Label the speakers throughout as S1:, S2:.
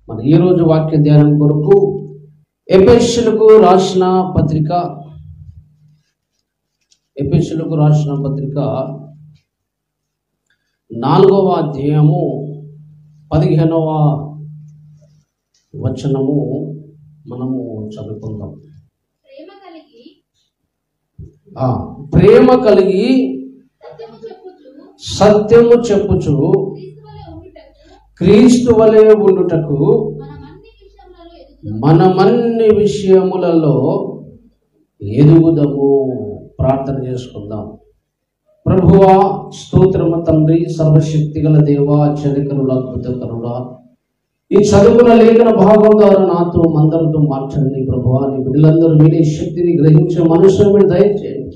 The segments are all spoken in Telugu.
S1: మన ఈరోజు వాక్య ధ్యానం కొరకు ఎఫెసీయులకు రాసిన పత్రిక 4వ అధ్యాయము 15వ వచనము మనము చదువుకుందాం. ప్రేమ కలిగి సత్యము చెప్పుచు క్రీస్తు వలె ఉండుటకు మనమన్ని విషయములలో ఎదుగుదము. ప్రార్థన చేసుకుందాం. ప్రభువా, స్తోత్రము తండ్రి, సర్వశక్తి గల దేవా, ఆశ్చర్యకరుడా, అద్భుతకరుడా, ఈ చదువుల లేఖన భాగం ద్వారా నాతో అందరితో మార్చండి. ప్రభువా, నీ బిడ్డలందరూ వినే శక్తిని గ్రహించే మనసును మీరు దయచేయండి.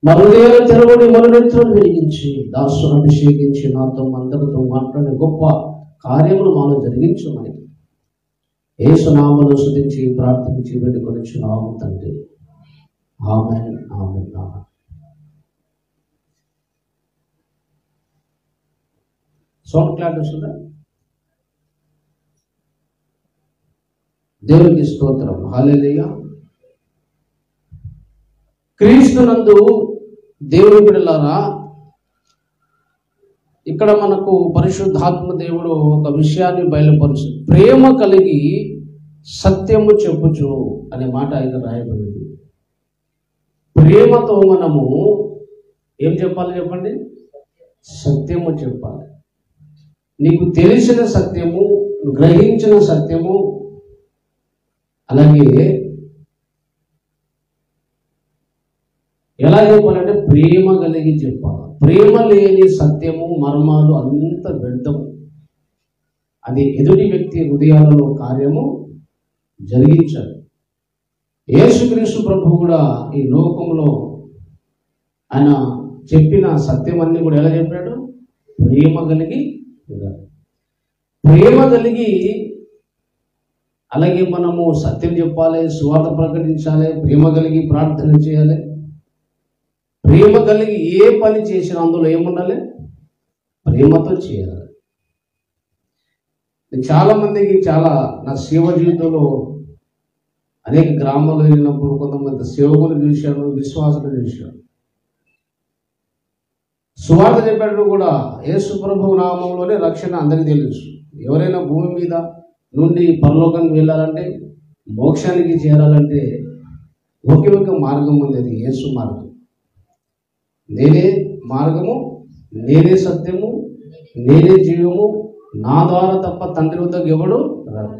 S1: మన హృదయాలు తెరవడి, మన నేత్రాలు వెలిగించి దాసును అభిషేకించి నాతో అందరితో మాట్లాడే గొప్ప కార్యములు మాలో జరిగించమని యేసు నామములో స్తుతించి ప్రార్థించి వేడుకొనిచున్నాము తండ్రి. ఆమేన్, ఆమేన్, ఆమేన్. సౌండ్ క్లారిటీ వస్తుందా? దేవునికి స్తోత్రం. హల్లెలూయా. క్రీస్తునందు దేవుని బిడ్డలారా, ఇక్కడ మనకు పరిశుద్ధాత్మ దేవుడు ఒక విషయాన్ని బయలుపరుచు, ప్రేమ కలిగి సత్యము చెప్పుచు అనే మాట ఇక్కడ రాయబడింది. ప్రేమతో మనము ఏం చెప్పాలి చెప్పండి? సత్యము చెప్పాలి. నీకు తెలిసిన సత్యము, గ్రహించిన సత్యము, అలాగే ఎలా చెప్పాలంటే ప్రేమ కలిగి చెప్పాలి. ప్రేమ లేని సత్యము, మర్మాలు అంత వ్యర్థము. అది ఎదుటి వ్యక్తి హృదయాలలో కార్యము జరిగించాలి. యేసుక్రీస్తు ప్రభు కూడా ఈ లోకంలో ఆయన చెప్పిన సత్యం అన్ని కూడా ఎలా చెప్పాడు? ప్రేమ కలిగి. ప్రేమ కలిగి అలాగే మనము సత్యం చెప్పాలి, సువార్త ప్రకటించాలి, ప్రేమ కలిగి ప్రార్థన చేయాలి. ప్రేమ కలిగి ఏ పని చేసినా అందులో ఏముండాలి? ప్రేమతో చేయాలి. చాలా మందికి నా సేవ జీవితంలో అనేక గ్రామాల్లో వెళ్ళినప్పుడు కొంతమంది సేవకులు చూశాను, విశ్వాసులు చూశాను. సువార్త చెప్పేటప్పుడు కూడా యేసు ప్రభు నామంలోనే రక్షణ అందరికీ తెలుసు. ఎవరైనా భూమి మీద నుండి పరలోకానికి వెళ్ళాలంటే, మోక్షానికి చేరాలంటే ఒకే ఒక మార్గం ఉంది, అది యేసు మార్గం. నేనే మార్గము, నేనే సత్యము, నేనే జీవము, నా ద్వారా తప్ప తండ్రి వద్దకు ఎవడు రాడు.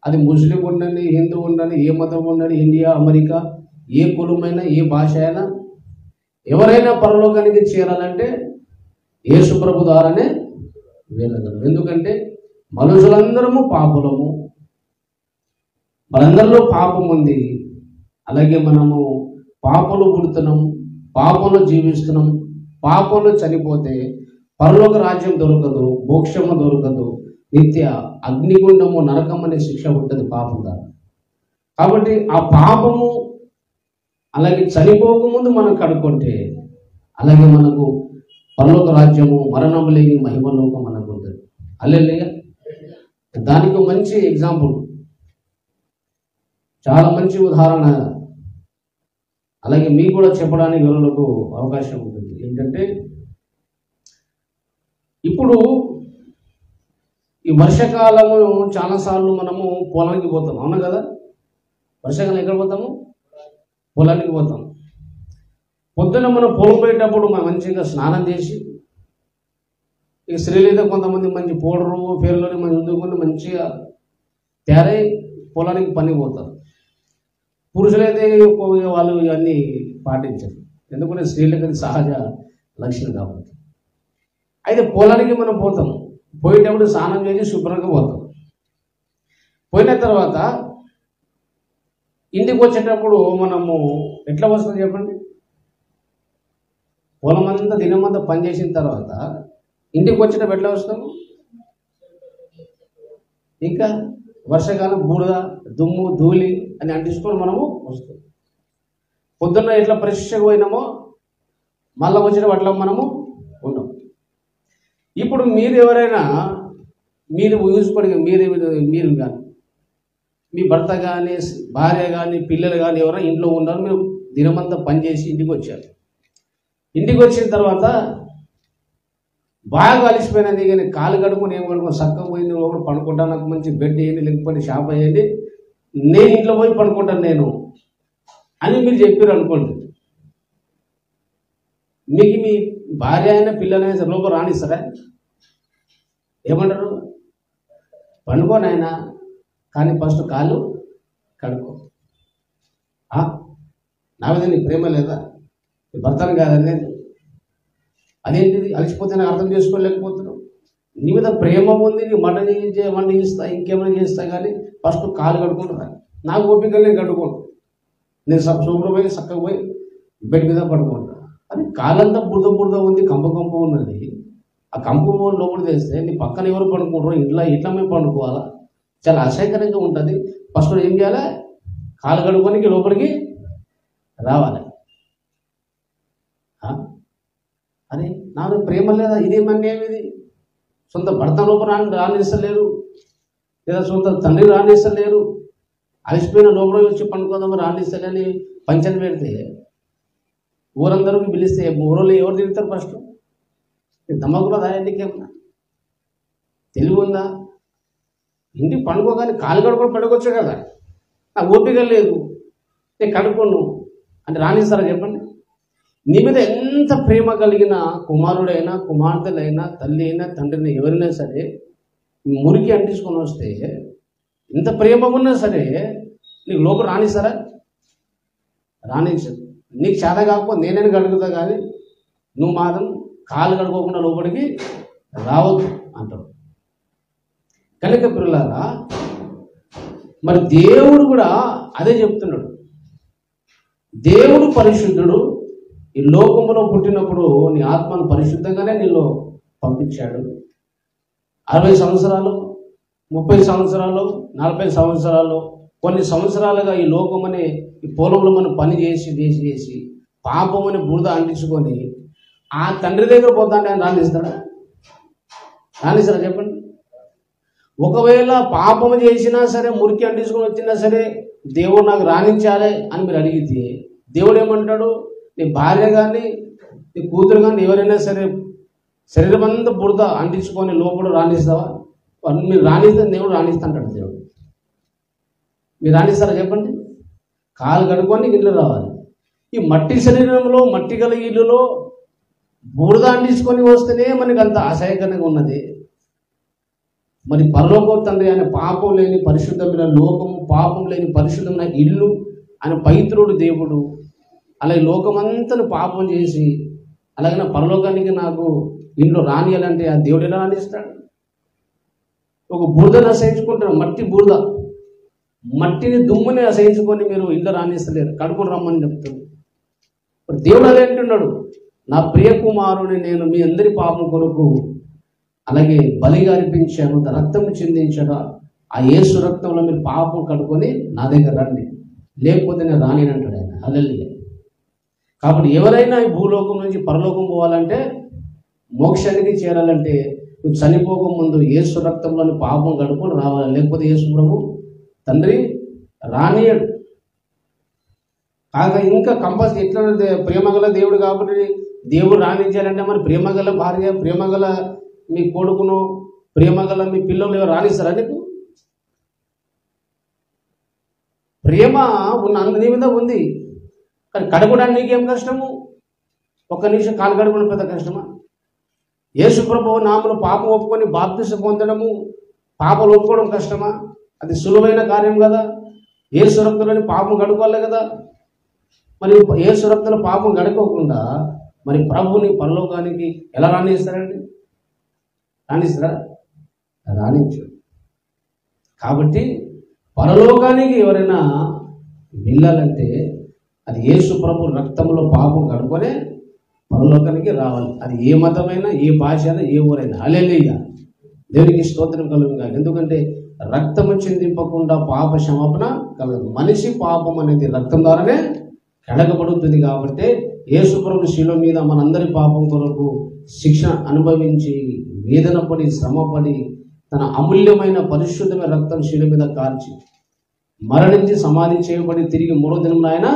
S1: అది ముస్లిం ఉండని, హిందూ ఉండని, ఏ మతం ఉండని, ఇండియా, అమెరికా, ఏ కులమైనా, ఏ భాష అయినా, ఎవరైనా పరలోకానికి చేరాలంటే యేసు ప్రభు ద్వారానే వెళ్ళగలరు. ఎందుకంటే మనుషులందరము పాపులము, మనందరిలో పాపం ఉంది. అలాగే మనము పాపలు పుడుతున్నాం, పాపంలో జీవిస్తున్నాం. పాపంలో చనిపోతే పరలోక రాజ్యం దొరకదు, మోక్షము దొరకదు, నిత్య అగ్నిగుండము, నరకం అనే శిక్ష ఉంటుంది పాపం ద్వారా. కాబట్టి ఆ పాపము అలాగే చనిపోకముందు మనం కడుక్కుంటే అలాగే మనకు పరలోక రాజ్యము, మరణము లేని మహిమలోకం మనకు ఉంటుంది. హల్లెలూయా. దానికి మంచి ఎగ్జాంపుల్, చాలా మంచి ఉదాహరణ అలాగే మీకు కూడా చెప్పడానికి ఎవరికి అవకాశం ఉంటుంది. ఏంటంటే ఇప్పుడు ఈ వర్షాకాలము చాలాసార్లు మనము పొలానికి పోతాం, అవునా కదా? వర్షాకాలం ఎక్కడ పోతాము? పొలానికి పోతాం. పొద్దున్న మనం పొలం పోయేటప్పుడు మనం మంచిగా స్నానం చేసి, ఇక స్త్రీలైతే కొంతమంది మంచి పౌడరు, పేర్లని మంచి ఉందుకొని మంచిగా తయారై పొలానికి పని పోతారు. పురుషులైతే వాళ్ళు ఇవన్నీ పాటించరు, ఎందుకంటే స్త్రీలకు అది సహజ లక్షణం కాబట్టి. అయితే పొలానికి మనం పోతాం, పోయేటప్పుడు స్నానం చేసి శుభ్రంగా పోతాం. పోయిన తర్వాత ఇంటికి వచ్చేటప్పుడు మనము ఎట్లా వస్తుంది చెప్పండి? పొలం అంతా దినమంతా పనిచేసిన తర్వాత ఇంటికి వచ్చేటప్పుడు ఎట్లా వస్తాము? ఇంకా వర్షాకాలం బూడిద, దుమ్ము, ధూళి అని అంటించుకొని మనము వస్తాం. పొద్దున్న ఎట్లా ఫ్రెష్గా పోయినామో మళ్ళీ వచ్చిన అట్లా మనము ఉన్నాం. ఇప్పుడు మీరు ఎవరైనా మీరు ఊహించుకోండి, మీరు కానీ మీ భర్త కానీ భార్య కానీ పిల్లలు కానీ ఎవరైనా ఇంట్లో ఉన్నారు, మీరు దినమంతా పనిచేసి ఇంటికి వచ్చారు. ఇంటికి వచ్చిన తర్వాత బాగా అలిసిపోయినది, కానీ కాలు కడుక్కొని ఏం కడుక్కొని చక్కగా పోయి లోపల పడుకుంటాను, నాకు మంచి బెడ్ వేయండి, లేకపోతే షాప్ వేయండి, నేను ఇంట్లో పోయి పడుకుంటాను నేను అని మీరు చెప్పారు అనుకోండి. మీకు మీ భార్య అయినా పిల్లలైనా లోపల రానిస్తారా? ఏమంటారు? పండుకోనైనా కానీ ఫస్ట్ కాళ్ళు కడుక్కో. నా మీద నీ ప్రేమ లేదా? నీ భర్తను కాదని అదేంటిది? అలసిపోతే నాకు అర్థం చేసుకోలేకపోతున్నావు. నీ మీద ప్రేమ ఉంది, నీ మటన్ వంట చేస్తా, ఇంకేమైనా చేస్తా, కానీ ఫస్ట్ కాలు కడుకుంటున్నా. నాకు ఓపిక నేను కడుకోను, నేను సూపర్ పోయి చక్కగా పోయి బెడ్ మీద పడుకుంటా. అది కాలంతా బురద ఉంది, కంప ఉన్నది. ఆ కంపు లోపల తెస్తే నీ పక్కన ఎవరు పండుకుంటారో ఇట్లా మేము పండుకోవాలా? చాలా అసహ్యకరంగా ఉంటుంది. ఫస్ట్ ఏం చేయాలి? కాలు కడుక్కొని లోపలికి రావాలి. అరే నాకు ప్రేమ లేదా? ఇదేమన్నేమిది? సొంత భర్త లోపల రానిస్తలేరు, లేదా సొంత తండ్రి రానిస్తలేరు, అలసిపోయిన లోపల వచ్చి పండుకుందామని రానిస్తలేని పంచని పెడితే ఊరందరికీ పిలిస్తే ఊరోళ్ళు ఎవరు తిరుగుతారు? ఫస్ట్ దమ్మకులో దానికేమన్నా తెలివి ఉందా? ఇంటికి పండుకోగానే కాలు కడుక్కొని పడుకోవచ్చు కదా. నాకు ఓపిక లేదు, నేను కడుక్కోను అంటే రానిస్తారా చెప్పండి? నీ మీద ఎంత ప్రేమ కలిగిన కుమారుడైనా కుమార్తెలైనా తల్లి అయినా తండ్రిని ఎవరైనా సరే మురికి అంటించుకొని వస్తే ఎంత ప్రేమ ఉన్నా సరే నీకు లోపల రానిస్తారా? రానించదు. నీకు చేత కాకపోతే నేనైనా కడుగుతా, కానీ నువ్వు మాత్రం కాలు కడుక్కోకుండా లోపలికి రావద్దు అంటాడు. కనుక పిల్లలారా, మరి దేవుడు కూడా అదే చెప్తున్నాడు. దేవుడు పరిశుద్ధుడు. ఈ లోకంలో పుట్టినప్పుడు నీ ఆత్మను పరిశుద్ధంగానే నీలో పంపించాడు. 60 సంవత్సరాలు, 30 సంవత్సరాలు, 40 సంవత్సరాలు, కొన్ని సంవత్సరాలుగా ఈ లోకమనే ఈ పొలంలో మనం పని చేసి పాపమని బురద అంటించుకొని ఆ తండ్రి దగ్గర పోతాంటే ఆయన రానిస్తాడా? చెప్పండి. ఒకవేళ పాపం చేసినా సరే, మురికి అంటించుకొని వచ్చినా సరే, దేవుడు నాకు రాణించాలి అని మీరు అడిగితే దేవుడు ఏమంటాడు? నీ భార్య కానీ నీ కూతురు కానీ ఎవరైనా సరే శరీరం అంతా బురద అంటించుకొని లోపల రాణిస్తావా? మీరు రాణిస్తే దేవుడు రాణిస్తా అంటాడు. దేవుడు మీరు రాణిస్తారా చెప్పండి? కాలు కడుక్కొని ఇల్లు రావాలి. ఈ మట్టి శరీరంలో, మట్టి గల ఇల్లులో బురద అంటించుకొని వస్తేనే మనకి అంత అసహ్యకరంగా ఉన్నది. మరి పరలోక తండ్రి ఆయన పాపం లేని పరిశుద్ధమైన లోకము, పాపం లేని పరిశుద్ధమైన ఇల్లు, ఆయన పవిత్రుడు దేవుడు. అలాగే లోకమంతా పాపం చేసి అలాగే నా పరలోకానికి నాకు ఇంట్లో రానియాలంటే ఆ దేవుడు ఎలా రాణిస్తాడు? ఒక బురదను అసహించుకుంటారు, మట్టి బురద, మట్టిని దుమ్ముని అసహించుకొని మీరు ఇంట్లో రాణిస్తలేరు, కడుకొని రమ్మని చెప్తారు. ఇప్పుడు దేవుడు అదే అంటున్నాడు, నా ప్రియ కుమారుని నేను మీ అందరి పాపం కొరకు అలాగే బలిగా అర్పించాను, రక్తం చిందించగా ఆ యేసు రక్తంలో మీరు పాపం కడుక్కొని నా దగ్గర రండి, లేకపోతే నేను రానినంటాడు ఆయన. హల్లెలూయా. కాబట్టి ఎవరైనా ఈ భూలోకం నుంచి పరలోకం పోవాలంటే, మోక్షానికి చేరాలంటే నువ్వు చనిపోక ముందు యేసు రక్తంలోని పాపం కడుక్కొని రావాలి, లేకపోతే యేసు ప్రభు తండ్రి రానియడు. కాక ఇంకా కంపల్సరీ ఎట్లా ప్రేమగల దేవుడు కాబట్టి దేవుడు రాణించాలంటే మరి ప్రేమగల భార్య, ప్రేమగల మీ కొడుకును, ప్రేమగల మీ పిల్లలు ఎవరు రాణిస్తారా నీకు? ప్రేమ ఉన్న నీ మీద ఉంది, కానీ కడుకోవడానికి నీకేం కష్టము? ఒక్క నిమిషం కాలు కడుకోవడం పెద్ద కష్టమా? యేసు ప్రభువు నామములో పాపం ఒప్పుకొని బాప్తిసం పొందడము, పాపలు ఒప్పుకోవడం కష్టమా? అది సులువైన కార్యం కదా. యేసు రక్తంలోని పాపం గడుకోవాలి కదా. మరి యేసు రక్తంలో పాపం గడుకోకుండా మరి ప్రభువుని పరలోకానికి ఎలా రాణిస్తారండి? రాణిస్తారా? రాణించాడు. కాబట్టి పరలోకానికి ఎవరైనా వెళ్ళాలంటే అది యేసు ప్రభు రక్తంలో పాపం కడుకొనే పరలోకానికి రావాలి. అది ఏ మతమైనా, ఏ భాష అయినా, ఏ ఊరైనా. హల్లెలూయా. దేవునికి స్తోత్రం కలుగుగా. ఎందుకంటే రక్తము చిందింపకుండా పాప క్షమాపణ కలగదు. మనిషి పాపం అనేది రక్తం ద్వారానే కడగబడుతుంది. కాబట్టి యేసు ప్రభు శిలువ మీద మనందరి పాపం కొరకు శిక్ష అనుభవించి, వేదన పడి, శ్రమపడి, తన అమూల్యమైన పరిశుద్ధమైన రక్తం శిలువ మీద కార్చి మరణించి సమాధి చేయబడి తిరిగి మూడో దినమున ఆయన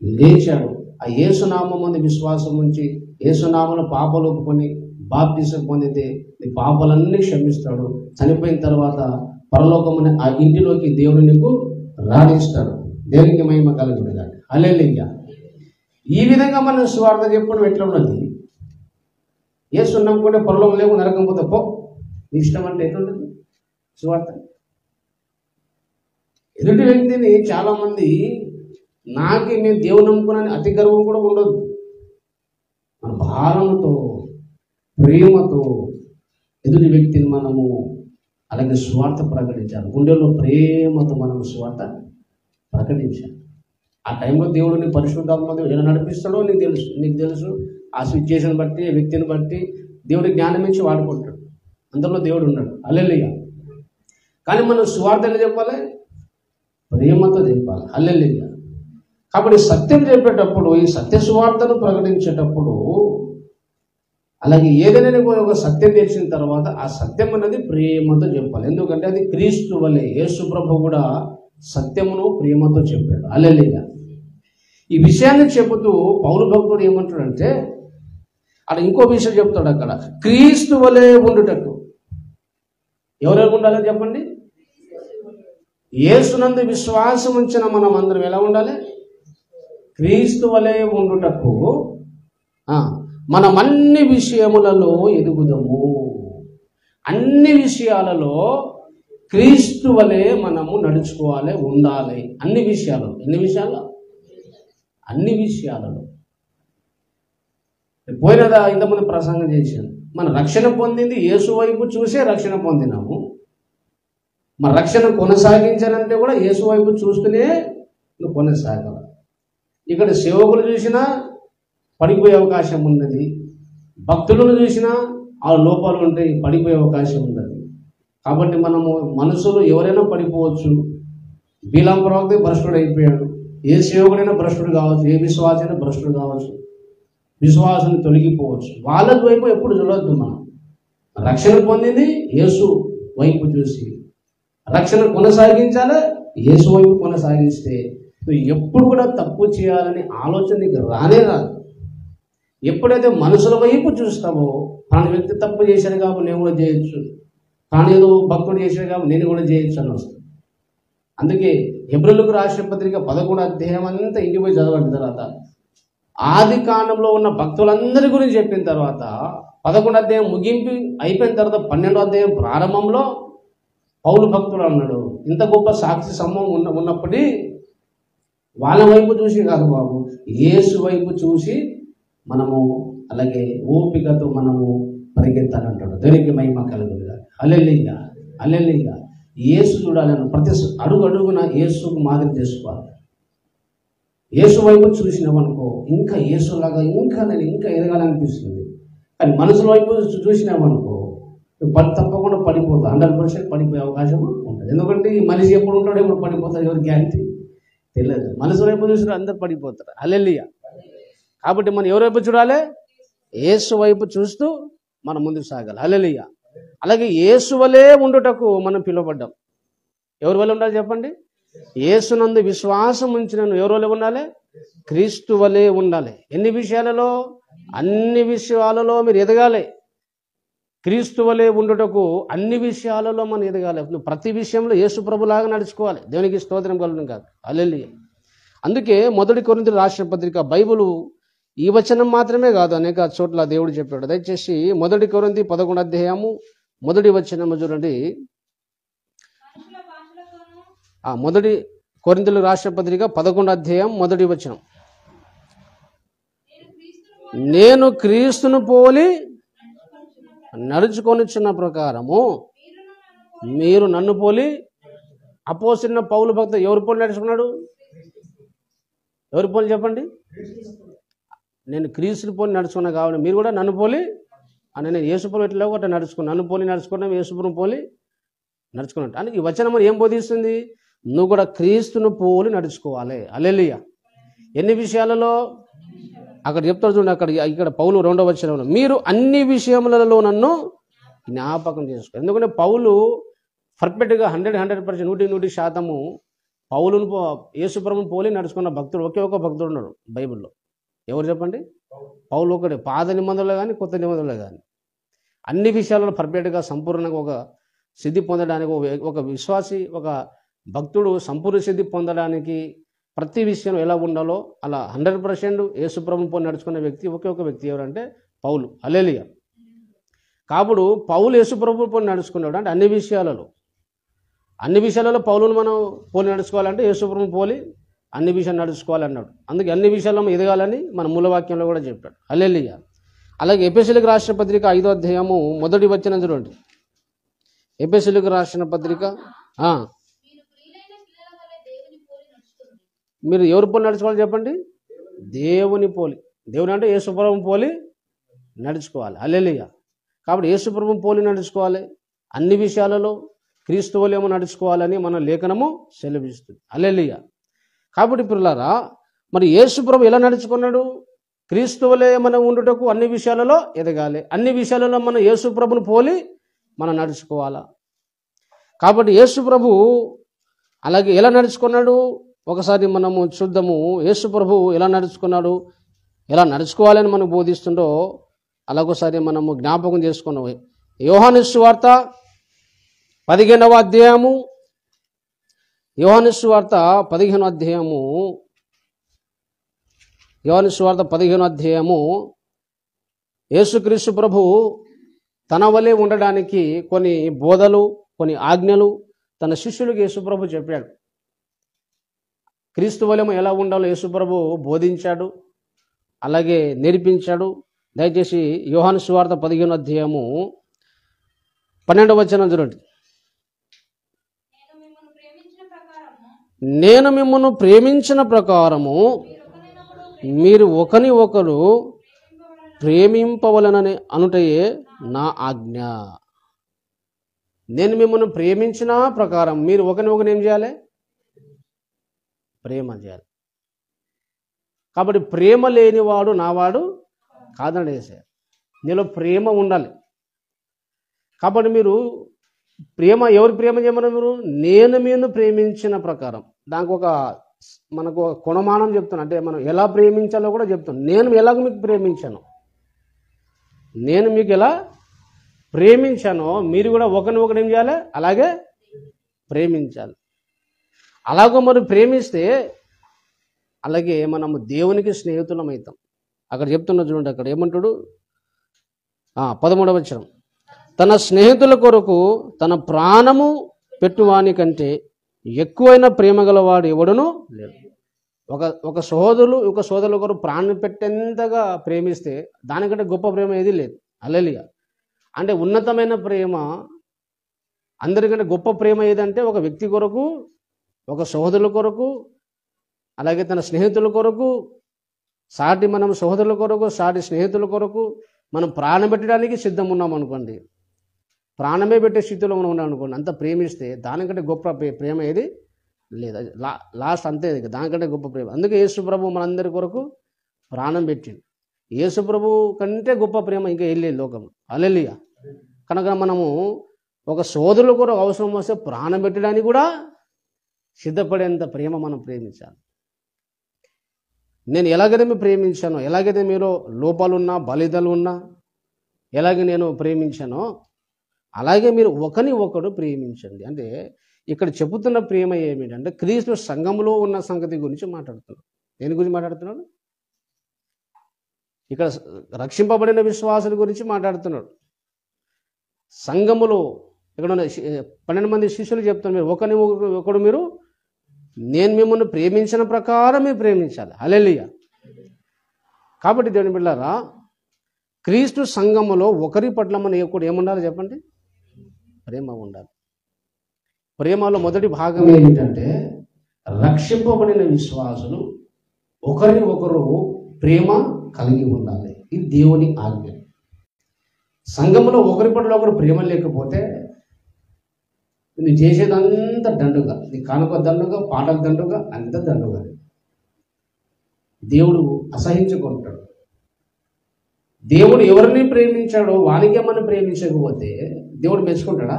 S1: లేచాడు. ఆ యేసునామముందు విశ్వాసం ఉంచి యేసునామములో పాపాలు ఒప్పుకొని బాప్తిసం పొందితే నీ పాపాలన్నీ క్షమిస్తాడు. చనిపోయిన తర్వాత పరలోకమున ఆ ఇంటిలోకి దేవుడు నీకు రాణిస్తాడు. దేవునికి మహిమ కలుగునుగాక. హల్లెలూయా. ఈ విధంగా మనం సువార్త చెప్పడం ఎట్లా ఉన్నది? యేసు నమ్ముకుంటే పరలోకం లేవు, నరకం పోతే పో, నీ ఇష్టం అంటే ఎట్లుంటుంది సువార్త? ఎదుటి వ్యక్తిని చాలామంది నాకే నేను దేవుని నమ్ముకున్నాను అతి గర్వం కూడా ఉండదు. మన భారంతో ప్రేమతో ఎదుటి వ్యక్తిని మనము అలాగే స్వార్థ ప్రకటించాలి. గుండెల్లో ప్రేమతో మనం స్వార్థ ప్రకటించాలి. ఆ టైంలో దేవుడిని పరిశుద్ధాత్మ ఎలా నడిపిస్తాడో నీకు తెలుసు. ఆ సిచ్యుయేషన్ బట్టి వ్యక్తిని బట్టి దేవుడి జ్ఞానం ఇచ్చి వాడుకుంటాడు. అందులో దేవుడు ఉన్నాడు. హల్లెలూయా. కానీ మనం సువార్త ఎలా చెప్పాలి? ప్రేమతో చెప్పాలి. హల్లెలూయా. కాబట్టి సత్యం చెప్పేటప్పుడు, ఈ సత్య సువార్తను ప్రకటించేటప్పుడు, అలాగే ఏదైనా ఒక సత్యం తెలిసిన తర్వాత ఆ సత్యం అనేది ప్రేమతో చెప్పాలి. ఎందుకంటే అది క్రీస్తు వలె యేసు ప్రభు కూడా సత్యమును ప్రేమతో చెప్పాడు. హల్లెలూయా. ఈ విషయాన్ని చెబుతూ పౌలు భక్తుడు ఏమంటాడంటే, అక్కడ ఇంకో విషయం చెప్తాడు. అక్కడ క్రీస్తు వలె ఉండుటకు ఎవరెవరు ఉండాలని చెప్పండి? యేసునందు విశ్వాసం ఉంచిన మనం అందరం ఎలా ఉండాలి? క్రీస్తు వలె ఉండుటకు మనం అన్ని విషయములలో ఎదుగుదము. అన్ని విషయాలలో క్రీస్తు వలె మనము నడుచుకోవాలి, ఉండాలి. అన్ని విషయాలు. ఎన్ని విషయాలు? అన్ని విషయాలలో. పోయినదా ఇంతకుముందు ప్రసంగం చేశాను. మన రక్షణ పొందింది యేసు వైపు చూసే రక్షణ పొందినాము. మన రక్షణ కొనసాగించాలంటే కూడా యేసు వైపు చూస్తూనే నువ్వు కొనసాగాలి. ఇక్కడ సేవకులు చూసినా పడిపోయే అవకాశం ఉన్నది, భక్తులను చూసినా ఆ లోపాలు ఉంటాయి, పడిపోయే అవకాశం ఉన్నది. కాబట్టి మనము మనసులో ఎవరైనా పడిపోవచ్చు. బీలాం ప్రవక్త భ్రష్టుడు అయిపోయాడు. ఏ సేవకుడైనా భ్రష్టుడు కావచ్చు, ఏ విశ్వాసైనా భ్రష్టుడు కావచ్చు, విశ్వాసం తొలగిపోవచ్చు. వాళ్ళ వైపు ఎప్పుడు చూడొద్దు. మనం రక్షణ పొందింది యేసు వైపు చూసి రక్షణ కొనసాగించాలి. యేసు వైపు కొనసాగిస్తే నువ్వు ఎప్పుడు కూడా తప్పు చేయాలని ఆలోచన నీకు రానే రాదు. ఎప్పుడైతే మనుషుల వైపు చూస్తావో, తాను వ్యక్తి తప్పు చేశాడు కాబట్టి నేను కూడా చేయొచ్చు, తాను ఏదో భక్తుడు చేశాడు కాబట్టి నేను కూడా చేయొచ్చు అని వస్తుంది. అందుకే హెబ్రీయులకు రాసిన పత్రిక 11వ అధ్యాయం అంతా ఇంటికి పోయి చదవండి. తర్వాత ఆది కాండంలో ఉన్న భక్తులందరి గురించి చెప్పిన తర్వాత 11వ అధ్యాయం ముగింపు అయిపోయిన తర్వాత 12వ అధ్యాయం ప్రారంభంలో పౌలు భక్తుడు అన్నాడు, ఇంత గొప్ప సాక్షి సమూహం ఉన్నప్పటికీ వాళ్ళ వైపు చూసి కాదు బాబు, యేసు వైపు చూసి మనము అలాగే ఓపికతో మనము పరిగెత్తాలంటాడు. దేవునికి మహిమ కలుగునుగాక. హల్లెలూయా. హల్లెలూయా. యేసు చూడాలని ప్రతి అడుగు అడుగున యేసుకు మాదిరి చేసుకోవాలి. యేసు వైపు చూసినామనుకో ఇంకా యేసులాగా నేను ఇంకా ఎదగాలనిపిస్తుంది. కానీ మనసుల వైపు చూసినామనుకో తప్పకుండా పడిపోతా, 100% పడిపోయే అవకాశం ఉంటుంది. ఎందుకంటే ఈ మనిషి ఎప్పుడు ఉంటాడో ఎప్పుడు పడిపోతాడు ఎవరు గ్యారంటీ తెలియదు. మనసు వైపు చూసినా అందరు పడిపోతారు. హల్లెలూయా. కాబట్టి మనం ఎవరి వైపు చూడాలి? యేసు వైపు చూస్తూ మనం ముందుకు సాగాలి. హల్లెలూయా. అలాగే యేసు వలె ఉండుటకు మనం పిలువబడ్డాం. ఎవరి వలె ఉండాలి చెప్పండి? యేసునందు విశ్వాసం ఉంచిన ఎవరి వలె ఉండాలి? క్రీస్తు వలె ఉండాలి. ఎన్ని విషయాలలో? అన్ని విషయాలలో మీరు ఎదగాలి. క్రీస్తు వలె ఉండుటకు అన్ని విషయాలలో మనం ఎదగాలి. నువ్వు ప్రతి విషయంలో యేసు ప్రభులాగా నడుచుకోవాలి. దేవునికి స్తోత్రం కలుగును కాదు. హల్లెలూయా. అందుకే 1 కొరింథీయులకు రాసిన పత్రిక బైబిలు ఈ వచనం మాత్రమే కాదు, అనేక చోట్ల దేవుడు చెప్పాడు. దయచేసి 1 కొరింథీ 11వ అధ్యాయము 1వ వచనము చూడండి. 1 కొరింథీయులకు రాసిన పత్రిక 11వ అధ్యాయం 1వ వచనం. నేను క్రీస్తును పోలి నడుచుకొనిచున్న ప్రకారము మీరు నన్ను పోలి. అపోస్తలుడైన పౌలు భక్త ఎవరి పోలి నడుచుకున్నాడు? ఎవరి పోలి చెప్పండి? నేను క్రీస్తుని పోలి నడుచుకున్నా కావాలి, మీరు కూడా నన్ను పోలి అని. నేను యేసుపురం ఎట్లా అట్లా నడుచుకున్నాను, నన్ను పోలి నడుచుకున్నాం, యేసుపురం పోలి నడుచుకున్నట్టు. అంటే ఈ వచనం ఏం బోధిస్తుంది? నువ్వు కూడా క్రీస్తును పోలి నడుచుకోవాలి. హల్లెలూయా. ఎన్ని విషయాలలో? అక్కడ చెప్తాడు చూడండి. ఇక్కడ పౌలు 2వ వచనంలో మీరు అన్ని విషయములలో నన్ను జ్ఞాపకం చేసుకో. ఎందుకంటే పౌలు పర్ఫెక్ట్గా 100% 100% పౌలును యేసుప్రభుని పోలి నడుచుకున్న భక్తుడు ఒకే ఒక భక్తుడు ఉన్నాడు బైబిల్లో. ఎవరు చెప్పండి? పౌలు ఒకటే. పాత నిబంధనలో కానీ కొత్త నిబంధనలో కానీ అన్ని విషయాలలో పర్ఫెక్ట్గా సంపూర్ణంగా ఒక సిద్ధి పొందడానికి ఒక విశ్వాసి ఒక భక్తుడు సంపూర్ణ సిద్ధి పొందడానికి ప్రతి విషయం ఎలా ఉండాలో అలా 100% యేసుప్రభుని పోలి నడుచుకున్న వ్యక్తి ఒకే ఒక వ్యక్తి ఎవరంటే పౌలు. హల్లెలూయా. కాబట్టి పౌలు యేసుప్రభుని పోలి నడుచుకున్నాడు అంటే అన్ని విషయాలలో పౌలును మనం పోలి నడుచుకోవాలంటే యేసుప్రభుని పోలి అన్ని విషయాలు నడుచుకోవాలన్నాడు. అందుకే అన్ని విషయాల్లో ఎదగాలని మన మూలవాక్యంలో కూడా చెప్పాడు. హల్లెలూయా. అలాగే ఎఫెసీయులకు రాసిన పత్రిక 5వ అధ్యాయము 1వ వచనం చూడండి. ఎఫెసీయులకు రాసిన పత్రిక మీరు ఎవరి పోలి నడుచుకోవాలి చెప్పండి? దేవుని పోలి. దేవుని అంటే యేసుప్రభుని పోలి నడుచుకోవాలి. హల్లెలూయా. కాబట్టి యేసుప్రభుని పోలి నడుచుకోవాలి. అన్ని విషయాలలో క్రీస్తువులేమో నడుచుకోవాలని మన లేఖనము సెలవిస్తుంది. హల్లెలూయా. కాబట్టి పిల్లలారా, మరి యేసుప్రభు ఎలా నడుచుకున్నాడు? క్రీస్తువులే మనం ఉండుటకు అన్ని విషయాలలో ఎదగాలి. అన్ని విషయాలలో మనం యేసుప్రభుని పోలి మనం నడుచుకోవాలా. కాబట్టి యేసుప్రభు అలాగే ఎలా నడుచుకున్నాడు ఒకసారి మనము చూద్దాము. యేసుప్రభు ఎలా నడుచుకున్నాడు, ఎలా నడుచుకోవాలని మనకు బోధిస్తుండో అలాగోసారి మనము జ్ఞాపకం చేసుకున్నాము. యోహాను సువార్త 15వ అధ్యాయము, యోహాను సువార్త 15వ అధ్యాయము, యోహాను సువార్త 15వ అధ్యాయము యేసుక్రీస్తు ప్రభు తన వలె ఉండడానికి కొన్ని బోధలు కొన్ని ఆజ్ఞలు తన శిష్యులకు యేసుప్రభు చెప్పాడు. క్రీస్తు వలె ఎలా ఉండాలో యేసుప్రభు బోధించాడు, అలాగే నేర్పించాడు. దయచేసి యోహాను సువార్త 15వ అధ్యాయము 12వ వచనం చూడండి. నేను మిమ్మల్ని ప్రేమించిన ప్రకారము మీరు ఒకని ఒకరు ప్రేమింపవలనని అనుటయే నా ఆజ్ఞ. నేను మిమ్మల్ని ప్రేమించిన ప్రకారం మీరు ఒకరిని ఏం చేయాలి? ప్రేమ చేయాలి. కాబట్టి ప్రేమ లేనివాడు నావాడు కాదండి వేసారు. నీలో ప్రేమ ఉండాలి. కాబట్టి మీరు ప్రేమ ఎవరు ప్రేమ చేయమన్నారు? మీరు నేను మీరు ప్రేమించిన ప్రకారం. దానికి ఒక మనకు కొనమానం చెప్తాను. అంటే మనం ఎలా ప్రేమించాలో కూడా చెప్తాను. నేను ఎలాగ మీకు ప్రేమించాను, నేను మీకు ఎలా ప్రేమించానో మీరు కూడా ఒకరిని ఏం చేయాలి? అలాగే ప్రేమించాలి. అలాగో మరి ప్రేమిస్తే అలాగే మనము దేవునికి స్నేహితులం అవుతాం. అక్కడ చెప్తున్నా చూడండి. అక్కడ ఏమంటాడు? 13వ వచనం, తన స్నేహితుల కొరకు తన ప్రాణము పెట్టువాని కంటే ఎక్కువైన ప్రేమ గలవాడు ఎవడునూ లేడు. ఒక సోదరుల కొరకు ప్రాణం పెట్టేంతగా ప్రేమిస్తే దానికంటే గొప్ప ప్రేమ ఏది లేదు. హల్లెలూయా. అంటే ఉన్నతమైన ప్రేమ, అందరికంటే గొప్ప ప్రేమ ఏదంటే ఒక వ్యక్తి కొరకు, ఒక సోదరుల కొరకు, అలాగే తన స్నేహితుల కొరకు, సాటి మనం సోదరుల కొరకు, సాటి స్నేహితుల కొరకు మనం ప్రాణం పెట్టడానికి సిద్ధం ఉన్నాం అనుకోండి, ప్రాణమే పెట్టే స్థితిలో మనం ఉన్నాం అనుకోండి, అంత ప్రేమిస్తే దానికంటే గొప్ప ప్రేమ ఏది లేదు. లాస్ట్ అంతే, దానికంటే గొప్ప ప్రేమ. అందుకే యేసుప్రభు మనందరి కొరకు ప్రాణం పెట్టిండు. యేసుప్రభు కంటే గొప్ప ప్రేమ ఇంకా వెళ్ళేది లోకం. హల్లెలూయా. కనుక మనము ఒక సోదరుల కొరకు అవసరం వస్తే ప్రాణం పెట్టడానికి కూడా సిద్ధపడేంత ప్రేమ మనం ప్రేమించాలి. నేను ఎలాగైతే మీరు ప్రేమించానో, ఎలాగైతే మీరు లోపాలున్నా బలిదాలు ఉన్నా ఎలాగే నేను ప్రేమించానో అలాగే మీరు ఒకరిని ఒకడు ప్రేమించండి. అంటే ఇక్కడ చెబుతున్న ప్రేమ ఏమిటంటే క్రీస్తు సంఘంలో ఉన్న సంగతి గురించి మాట్లాడుతున్నాడు. దేని గురించి మాట్లాడుతున్నాడు? ఇక్కడ రక్షింపబడిన విశ్వాసుల గురించి మాట్లాడుతున్నాడు. సంఘములో ఇక్కడ 12 మంది శిష్యులు చెప్తున్నారు, మీరు ఒకరిని ఒకడు మీరు నేను మిమ్మల్ని ప్రేమించిన ప్రకారం మీరు ప్రేమించాలి. హల్లెలూయా. కాబట్టి దేవుని బిడ్డలారా, క్రీస్తు సంఘములో ఒకరి పట్ల మన ఒకడు ఏముండాలి చెప్పండి? ప్రేమ ఉండాలి. ప్రేమలో మొదటి భాగం ఏమిటంటే రక్షింపబడిన విశ్వాసులు ఒకరిని ఒకరు ప్రేమ కలిగి ఉండాలి. ఇది దేవుని ఆజ్ఞ. సంఘంలో ఒకరి పట్ల ఒకరు ప్రేమ లేకపోతే నువ్వు చేసేదంతా దండుగా, నీ కానుక దండుగా, పాటల దండుగా, అంత దండుగా దేవుడు అసహించుకుంటాడు. దేవుడు ఎవరిని ప్రేమించాడో వానికేమని ప్రేమించకపోతే దేవుడు మెచ్చుకుంటాడా?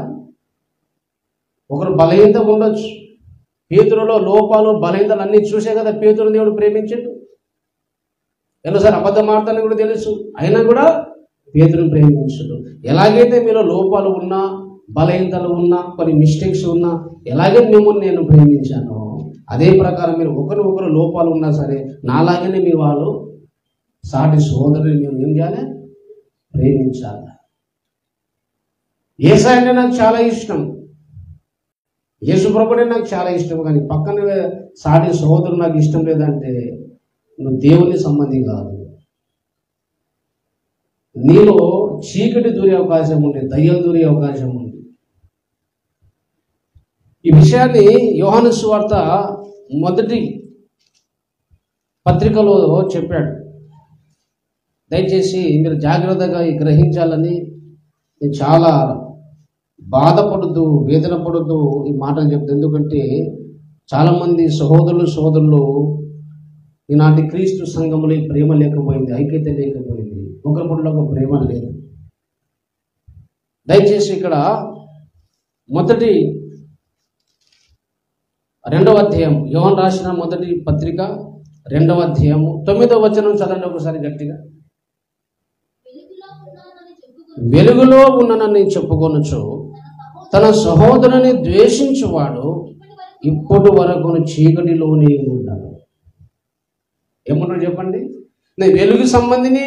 S1: ఒకరు బలహీనత ఉండొచ్చు, పేతురులో లోపాలు బలహీనతలు అన్నీ చూసే కదా పేతురు దేవుడు ప్రేమించాడు. ఎన్నోసారి అబద్ధం ఆడతానని కూడా తెలుసు, అయినా కూడా పేతురుని ప్రేమించడు. ఎలాగైతే మీలో లోపాలు ఉన్నా, బలహీనతలు ఉన్నా, కొన్ని మిస్టేక్స్ ఉన్నా, ఎలాగైతే మిమ్మల్ని నేను ప్రేమించాను అదే ప్రకారం మీరు ఒకరు లోపాలు ఉన్నా సరే నాలాగనే మీ వాళ్ళు సాటి సోదరుని మేము ఏం చేయాలి? ప్రేమించాలి. యేసయ్య అంటే నాకు చాలా ఇష్టం, యేసుప్రభుడే నాకు చాలా ఇష్టం, కానీ పక్కన సాటి సోదరుడు నాకు ఇష్టం లేదంటే నువ్వు దేవుని సంబంధి కాదు. నీలో చీకటి దూరే అవకాశం ఉంది, దయ్యం దూరే అవకాశం ఉంది. ఈ విషయాన్ని యోహాను సువార్త మొదటి పత్రికలో చెప్పాడు. దయచేసి మీరు జాగ్రత్తగా గ్రహించాలని నేను చాలా బాధపడుతూ వేదన పడుతూ ఈ మాటలు చెప్తాను. ఎందుకంటే చాలామంది సోదరులు ఈనాటి క్రీస్తు సంఘంలో ఈ ప్రేమ లేకపోయింది, ఐక్యత లేకపోయింది, ఒకరి పట్ల ఒక ప్రేమ లేదు. దయచేసి ఇక్కడ మొదటి 2వ అధ్యాయం, యోహాను రాసిన మొదటి పత్రిక 2వ అధ్యాయము 9వ వచనం చదవండి ఒకసారి గట్టిగా. వెలుగులో ఉన్నానని చెప్పుకొనొచ్చు తన సహోదరుని ద్వేషించువాడు ఇప్పటి వరకు చీకటిలోనే ఉన్నాడు. ఏమన్నాడు చెప్పండి? నేను వెలుగు సంబంధిని,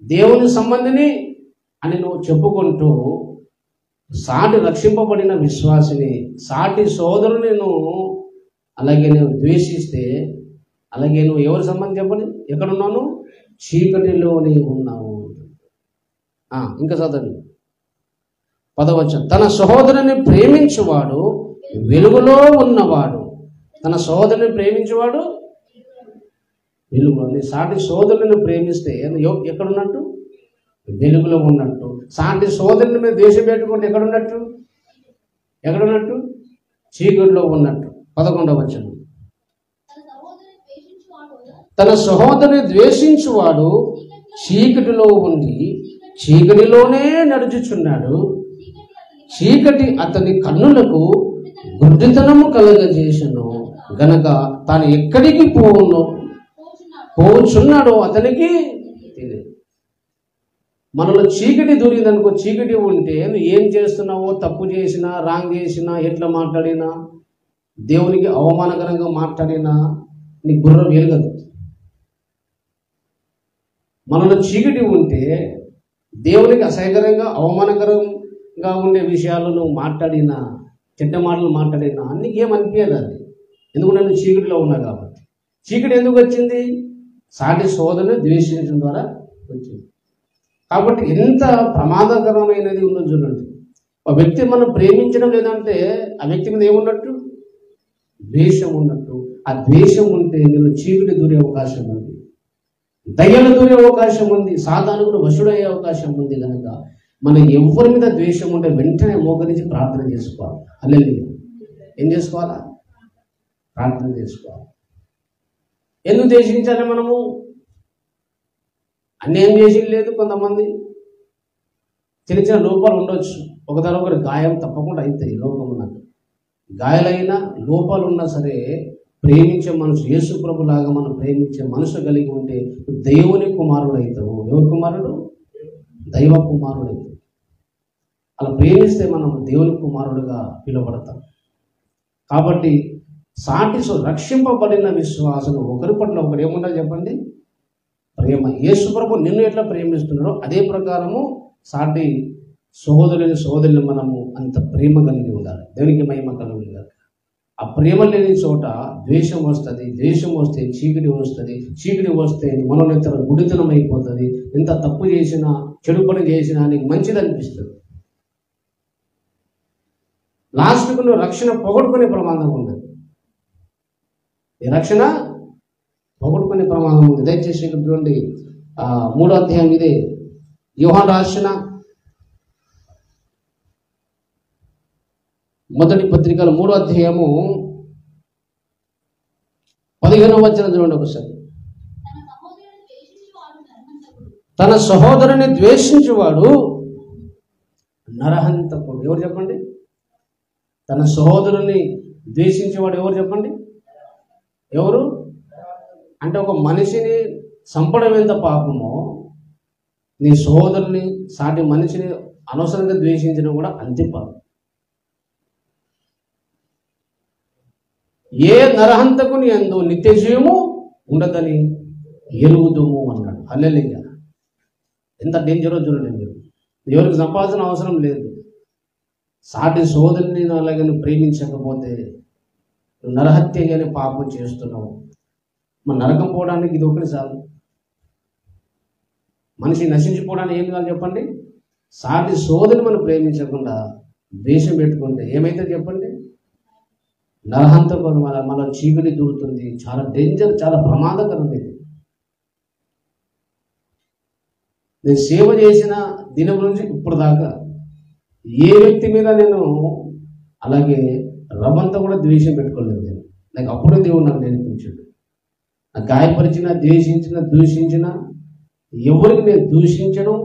S1: దేవుని సంబంధిని అని నువ్వు చెప్పుకుంటూ సాటి రక్షింపబడిన విశ్వాసిని, సాటి సోదరుని నువ్వు అలాగే నువ్వు ద్వేషిస్తే, అలాగే నువ్వు ఎవరి సంబంధం చెప్పండి? ఎక్కడున్నావు? చీకటిలోనే ఉన్నావు. ఇంకా చదవండి 10వ వచనం. తన సహోదరుని ప్రేమించువాడు వెలుగులో ఉన్నవాడు. తన సహోదరుని ప్రేమించువాడు వెలుగులో. నీ సాటి సోదరుని ప్రేమిస్తే ఎక్కడున్నట్టు? వెలుగులో ఉన్నట్టు. సాటి సోదరుని మీద ద్వేషం పెట్టుకుంటే ఎక్కడున్నట్టు? చీకటిలో ఉన్నట్టు. 11వ వచనం. తన సహోదరుని ద్వేషించువాడు చీకటిలో ఉండి చీకటిలోనే నడుచుచున్నాడు. చీకటి అతని కన్నులకు గుడ్డితనము కలగజేసెను గనక తాను ఎక్కడికి పోచున్నాడో అతనికి తెలియదు. మనలో చీకటి దూరిందనుకో, చీకటి ఉంటే నువ్వు ఏం చేస్తున్నావో, తప్పు చేసినా, రాంగ్ చేసినా, ఎట్లా మాట్లాడినా, దేవునికి అవమానకరంగా మాట్లాడినా నీ బుర్ర వెలగదు. మనలో చీకటి ఉంటే దేవునికి అసహ్యకరంగా, అవమానకరంగా ఉండే విషయాలు నువ్వు మాట్లాడినా, చెడ్డ మాటలు మాట్లాడినా నీకేమనిపించదు. అది ఎందుకు? నేను చీకటిలో ఉన్నా కాబట్టి. చీకటి ఎందుకు వచ్చింది? సాటి సోదరుని ద్వేషించడం ద్వారా వచ్చింది. కాబట్టి ఎంత ప్రమాదకరమైనది ఉన్నది చూడండి. ఒక వ్యక్తి మనం ప్రేమించడం లేదంటే ఆ వ్యక్తి మీద ఏమున్నట్టు? ద్వేషం ఉన్నట్టు. ఆ ద్వేషం ఉంటే నేను చీకటి దూరే అవకాశం ఉంది, దయ్యాలు దూరే అవకాశం ఉంది, సాధారణుడు వశుడయ్యే అవకాశం ఉంది. కనుక మనం ఎవరి మీద ద్వేషం ఉంటే వెంటనే మోకరించి ప్రార్థన చేసుకోవాలి. హల్లెలూయా. ఏం చేసుకోవాలా? ప్రార్థన చేసుకోవాలి. ఎందుకు ద్వేషించాలి? మనము అన్యాయం చేసి లేదు. కొంతమంది చిన్న చిన్న లోపాలు ఉండొచ్చు, ఒకరి గాయం తప్పకుండా అవుతాయి. లోపం గాయాలైనా లోపాలు ఉన్నా సరే ప్రేమించే మనసు, యేసు ప్రభులాగా మనం ప్రేమించే మనసు కలిగి ఉంటే దేవుని కుమారుడు అవుతావు. ఎవరి కుమారుడు? దైవ కుమారుడు అవుతావు. అలా ప్రేమిస్తే మనం దేవుని కుమారుడుగా పిలువబడతాం. కాబట్టి సాటి రక్షింపబడిన విశ్వాసం ఒకరి పట్ల ఒకరు ఏముండాలి చెప్పండి? ప్రేమ. యేసు ప్రభు నిన్ను ఎట్లా ప్రేమిస్తున్నాడో అదే ప్రకారము సాటి సోదరుని మనము అంత ప్రేమ కలిగి ఉండాలి. దేవునికి మహిమ కలిగి ఉండాలి. ఆ ప్రేమ లేని చోట ద్వేషం వస్తుంది, ద్వేషం వస్తే చీకటి వస్తుంది, చీకటి వస్తే మనోనేతర గుడితనం అయిపోతుంది. ఎంత తప్పు చేసినా, చెడు పని చేసినా నీకు మంచిది అనిపిస్తుంది. లాస్ట్కు నువ్వు రక్షణ పొగడుకునే ప్రమాదం ఉంది. ఈ రక్షణ పొగడుకునే ప్రమాదం ఉంది. దయచేసి చూడండి 3వ అధ్యాయం, ఇదే యోహాను రాసిన మొదటి పత్రికలో 3వ అధ్యాయము 15వ వచనం చూడండి ఒకసారి. తన సహోదరుని ద్వేషించేవాడు నరహంతకుడు. ఎవరు చెప్పండి? తన సహోదరుని ద్వేషించేవాడు ఎవరు చెప్పండి? ఎవరు అంటే ఒక మనిషిని చంపడం ఎంత పాపమో, నీ సహోదరుని సాటి మనిషిని అనవసరంగా ద్వేషించడం కూడా అంతే పాపం. ఏ నరహంతకుని యందు నిత్య జీవము ఉండదని ఎరుగుదుము అన్నాడు. హల్లెలూయా. ఎంత డేంజరో చూడండి మీరు. ఎవరికి సంపాదించిన అవసరం లేదు. సాటి సోదరుని అలాగే నువ్వు ప్రేమించకపోతే నువ్వు నరహత్యగానే పాపం చేస్తున్నావు. మన నరకం పోవడానికి ఇది ఒకటి చాలు. మనిషి నశించిపోవడానికి ఏం కాదు చెప్పండి? సాటి సోదరుని మనం ప్రేమించకుండా ద్వేషం పెట్టుకుంటే ఏమైతే చెప్పండి? నరహంతకుడు మన చీకటి దూరుతుంది. చాలా డేంజర్, చాలా ప్రమాదకరం ఇది. నేను సేవ చేసిన దినం నుంచి ఇప్పుడు దాకా ఏ వ్యక్తి మీద నేను అలాగే రవ్వంతా కూడా ద్వేషం పెట్టుకోలేదు. నాకు అప్పుడే దేవుడు నాకు నేర్పించాడు. నాకు గాయపరిచిన, దూషించిన ఎవరికి నేను దూషించడం,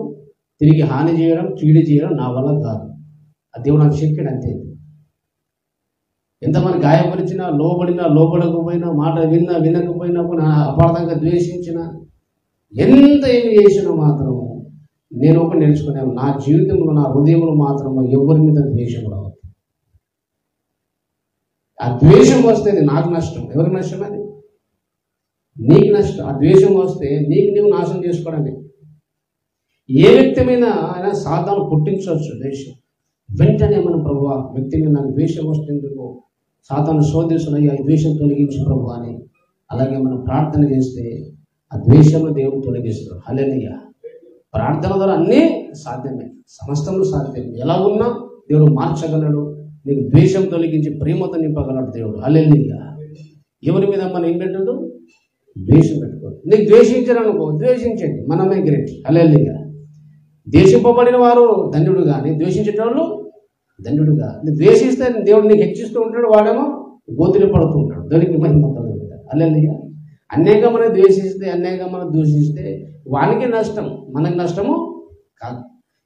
S1: తిరిగి హాని చేయడం, కీడు చేయడం నా వల్ల కాదు. ఆ దేవుడు నాకు చెప్పాడు అంతే. ఎంతమంది గాయపరిచినా, లోబడకపోయినా, మాట వినకపోయినా, అపార్థంగా ద్వేషించిన, ఎంత ఏమి చేసినా మాత్రం నేను ఒక నేర్చుకున్నాను. నా జీవితంలో, నా హృదయంలో మాత్రం ఎవరి మీద ద్వేషం రావద్దు. ఆ ద్వేషం వస్తే నాకు నష్టం. ఎవరికి నష్టం? అది నీకు నష్టం. ఆ ద్వేషం వస్తే నీకు నీవు నాశనం చేసుకోవడానికి. ఏ వ్యక్తి మీద అయినా సాతాను పుట్టించవచ్చు ద్వేషం. వెంటనే మనం ప్రభువా వ్యక్తి మీద నాకు ద్వేషం వస్తుందో సాతాను శోధిస్తున్నాయి, ఆ ద్వేషం తొలగించు ప్రభు అని అలాగే మనం ప్రార్థన చేస్తే ఆ ద్వేషంలో దేవుడు తొలగిస్తాడు. హల్లెలూయా. ప్రార్థన ద్వారా అన్నీ సాధ్యమే, సమస్తము సాధ్యమే. ఎలా ఉన్నా దేవుడు మార్చగలడు. నీకు ద్వేషం తొలగించి ప్రేమతో నింపగలడు దేవుడు. హల్లెలూయా. ఎవరి మీద మనం ఏం పెట్టదు? ద్వేషం పెట్టుకోదు. నీకు ద్వేషించారనుకో, ద్వేషించండి, మనమే గ్రేట్. హల్లెలూయా. ద్వేషింపబడిన వారు ధన్యుడు కానీ ద్వేషించేటోళ్ళు దండుడుగా. ద్వేషిస్తే దేవుడు నీకు హెచ్చిస్తూ ఉంటాడు, వాడేమో గోతులు పడుతూ ఉంటాడు. దేవునికి మహిమ కలుగుతుంది. హల్లెలూయా. అన్యాయంగా మనం ద్వేషిస్తే, అన్యాయంగా మనం దూషిస్తే వానికి నష్టం, మనకి నష్టము కాదు.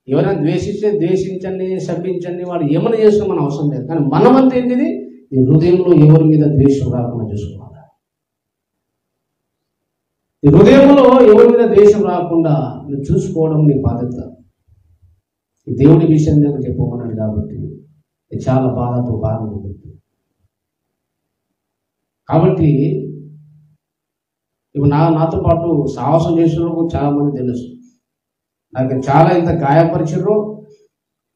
S1: ఎవరైనా ద్వేషిస్తే ద్వేషించండి, శపించండి, వాడు ఏమైనా చేసినా మన అవసరం లేదు. కానీ మనమంతా ఏంటిది? నీ హృదయంలో ఎవరి మీద ద్వేషం రాకుండా చూసుకోవాలి. నీ హృదయంలో ఎవరి మీద ద్వేషం రాకుండా నువ్వు చూసుకోవడం నీ బాధ్యత. ఈ దేవుడి విషయం నేను చెప్పమన్నాడు కాబట్టి చాలా బాధతో బాగుంటుంది. కాబట్టి ఇప్పుడు నాతో పాటు సాహసం చేసిన చాలా మంది తెలుసు. నాకు చాలా ఇంత గాయపరిచిర్రు,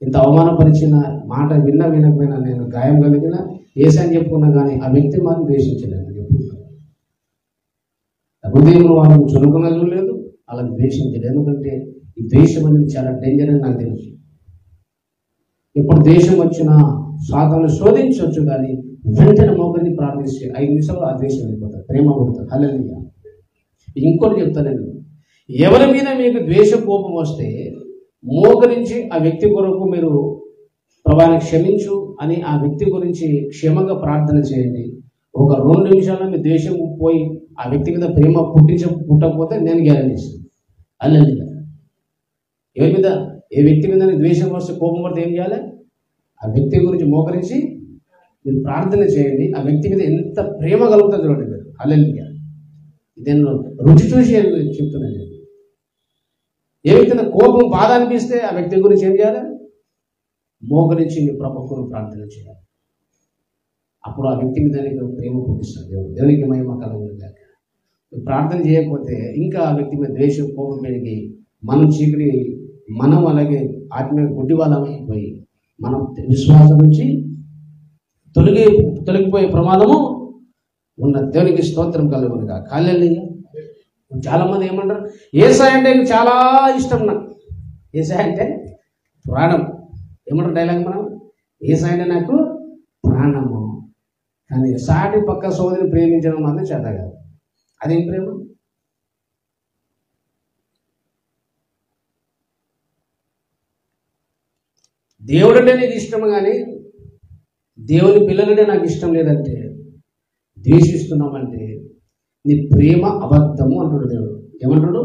S1: ఇంత అవమానపరిచిన, మాట వినకపోయినా నేను గాయం కలిగిన ఏసని చెప్పుకున్నా కానీ ఆ వ్యక్తి మాత్రం ద్వేషించలేదు. హృదయంలో వాళ్ళని చురుకున చూడలేదు, వాళ్ళని ద్వేషించలేదు. ఎందుకంటే ఈ ద్వేషం అనేది చాలా డేంజర్ అని నాకు తెలుసు. ఇప్పుడు దేశం వచ్చినా సాతాను శోధించవచ్చు, కానీ వెంటనే మోకరిని ప్రార్థిస్తే 5 నిమిషాలు ఆ ద్వేషం వెళ్ళిపోతారు, ప్రేమ పుడతారు. హల్లెలూయా. ఇంకోటి చెప్తాను, ఎవరి మీద మీకు ద్వేష కోపం వస్తే మోకరించి ఆ వ్యక్తి కొరకు మీరు ప్రభాని క్షమించు అని ఆ వ్యక్తి గురించి క్షేమంగా ప్రార్థన చేయండి. ఒక 2 నిమిషాల్లో మీ ద్వేషం పోయి ఆ వ్యక్తి మీద ప్రేమ పుట్టకపోతే నేను గ్యారెంటీ ఇస్తాను. హల్లెలూయా. ఏ వ్యక్తి మీద ద్వేషం వస్తే, కోపం పడితే ఏం చేయాలి? ఆ వ్యక్తి గురించి మోకరించి మీరు ప్రార్థన చేయండి. ఆ వ్యక్తి మీద ఎంత ప్రేమ కలుగుతుంది చూడండి మీరు. హల్లెలూయా. నేను రుచి చూసి చెప్తున్నాను. ఏ వ్యక్తి కోపం, బాధ అనిపిస్తే ఆ వ్యక్తి గురించి ఏం చేయాలి? మోకరించి మీ ప్రభువును ప్రార్థన చేయాలి. అప్పుడు ఆ వ్యక్తి మీద ప్రేమ పుట్టిస్తాడు దేవుడు. దేవునికి మహిమ కలుగుతుంది. ప్రార్థన చేయకపోతే ఇంకా ఆ వ్యక్తి మీద ద్వేషం, కోపం పెరిగి మనం చీకటి, మనం అలాగే ఆత్మీయ గుడ్డి వాళ్ళం అయిపోయి మనం విశ్వాసం నుంచి తొలగిపోయే ప్రమాదము ఉన్న. దేవునికి స్తోత్రం కలుగునుగా. హల్లెలూయా. చాలా మంది ఏమంటారు? యేసయ్య అంటే చాలా ఇష్టం నాకు. యేసయ్య అంటే ప్రాణం. ఏమంటారు డైలాగ్? మనం యేసయ్య అంటే నాకు ప్రాణము. కానీ సాటి పక్క సోదరిని ప్రేమించడం మాత్రం చేత కాదు. అదేం ప్రేమ? దేవుడంటే నీకు ఇష్టం, కానీ దేవుని పిల్లలంటే నాకు ఇష్టం లేదంటే, ద్వేషిస్తున్నామంటే నీ ప్రేమ అబద్ధము అంటాడు దేవుడు. ఏమంటాడు?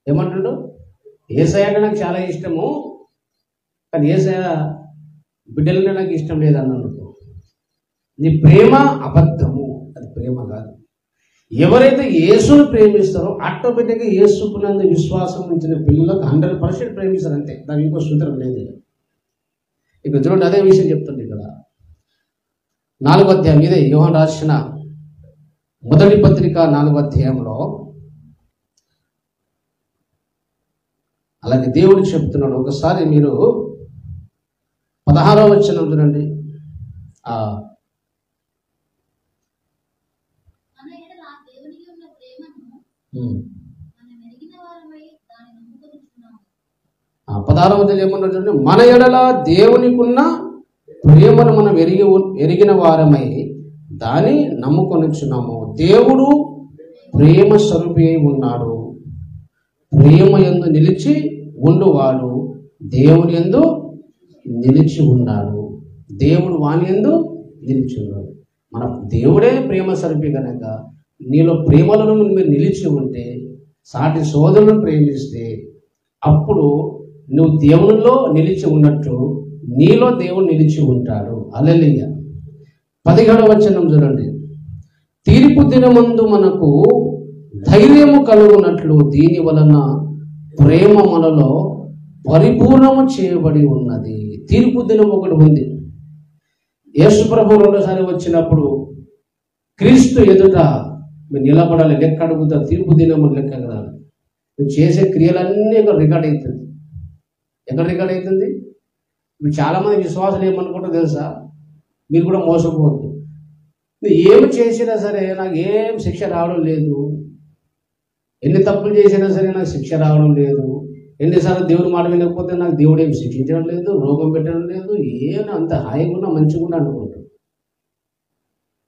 S1: ఏమంటాడు? యేసయ్య అంటే నాకు చాలా ఇష్టము, కానీ యేసయ్య బిడ్డలంటే నాకు ఇష్టం లేదన్నాడు. నీ ప్రేమ అబద్ధము, అది ప్రేమ కాదు. ఎవరైతే యేసును ప్రేమిస్తారో ఆటోమేటిక్గా యేసుకున్నందు విశ్వాసం ఉంచిన పిల్లలకు 100% ప్రేమిస్తారు, అంతే. దానికి ఇంకో సూత్రం లేదు. ఇక్కడ చూడండి, అదే విషయం చెప్తుంది ఇక్కడ 4వ అధ్యాయం. ఇదే యోహాను రాసిన మొదటి పత్రిక 4వ అధ్యాయంలో అలాగే దేవుడు చెప్తున్నాడు. ఒకసారి మీరు 16వ వచనం చూడండి. పదహారవది ఏమన్నాడు చూడండి, మన ఎడల దేవునికున్న ప్రేమను మనం ఎరిగిన వారమై దాన్ని నమ్ముకొనిచున్నాము. దేవుడు ప్రేమ స్వరూపి అయి ఉన్నాడు. ప్రేమ యందు నిలిచి ఉండువాడు దేవుని యందు నిలిచి ఉన్నాడు. దేవుడు వాని యందు నిలిచి ఉన్నాడు. మన దేవుడే ప్రేమ స్వరూపి కనుక నీలో ప్రేమలను మీరు నిలిచి ఉంటే, సాటి సోదరులను ప్రేమిస్తే, అప్పుడు నువ్వు దేవునిలో నిలిచి ఉన్నట్టు నీలో దేవుడు నిలిచి ఉంటాడు. హల్లెలూయా. 17వ వచనం చూడండి, తీర్పు దినమందు మనకు ధైర్యము కలుగునట్లు దీని వలన ప్రేమ మనలో పరిపూర్ణము చేయబడి ఉన్నది. తీర్పు దినం ఒకటి ఉంది. యేసు ప్రభు రెండోసారి వచ్చినప్పుడు క్రీస్తు ఎదుట మీరు నిలబడాలి, లెక్క అడుగుతారు. తీర్పు దినము లెక్క కదా, మీరు చేసే క్రియలన్నీ రికార్డ్ అవుతుంది. ఎక్కడ రికార్డ్ అవుతుంది? మీరు చాలామంది విశ్వాసాలు ఏమనుకుంటారో తెలుసా? మీరు కూడా మోసపోవద్దు. మీరు ఏమి చేసినా సరే నాకు ఏం శిక్ష రావడం లేదు, ఎన్ని తప్పులు చేసినా సరే నాకు శిక్ష రావడం లేదు, ఎన్నిసార్లు దేవుని మాట వినకపోతే నాకు దేవుడు ఏం శిక్షించడం లేదు, రోగం పెట్టడం లేదు, ఏం అంత హాయిగా మంచిగా అనుకుంటాడు.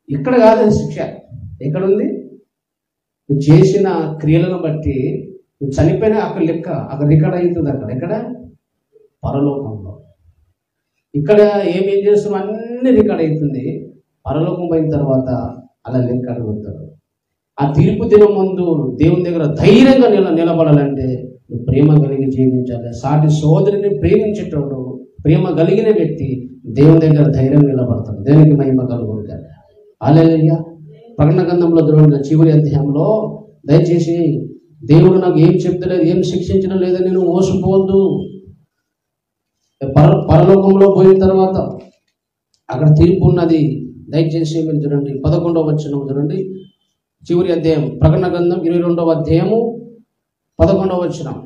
S1: ఇక్కడ కాదు శిక్ష. ఎక్కడుంది? నువ్వు చేసిన క్రియలను బట్టి నువ్వు చనిపోయినా అక్కడ లెక్క, అక్కడ రికార్డ్ అవుతుంది. ఎక్కడ? పరలోకంలో. ఇక్కడ ఏమేం చేస్తున్నావు అన్ని రికార్డ్ అవుతుంది. పరలోకం పోయిన తర్వాత అలా లెక్క అడుగుతాడు. ఆ తీర్పు దినం ముందు దేవుని దగ్గర ధైర్యంగా నిలబడాలంటే నువ్వు ప్రేమ కలిగి జీవించాలి. సాటి సోదరిని ప్రేమించేటప్పుడు, ప్రేమ కలిగిన వ్యక్తి దేవుని దగ్గర ధైర్యంగా నిలబడతాడు. దేవునికి మహిమ కలుగుతుంది. హల్లెలూయా. ప్రకటన గ్రంథంలో చూడండి, చివరి అధ్యాయంలో దయచేసి దేవుడు నాకు ఏం చెప్తలేదు, ఏం శిక్షించడం లేదని నేను మోసపోవద్దు. పరలోకంలో పోయిన తర్వాత అక్కడ తీర్పు ఉన్నది. దయచేసి మీరు చూడండి 11వ వచనం చూడండి, చివరి అధ్యాయం ప్రకటన గ్రంథం 22వ అధ్యాయము 11వ వచనం.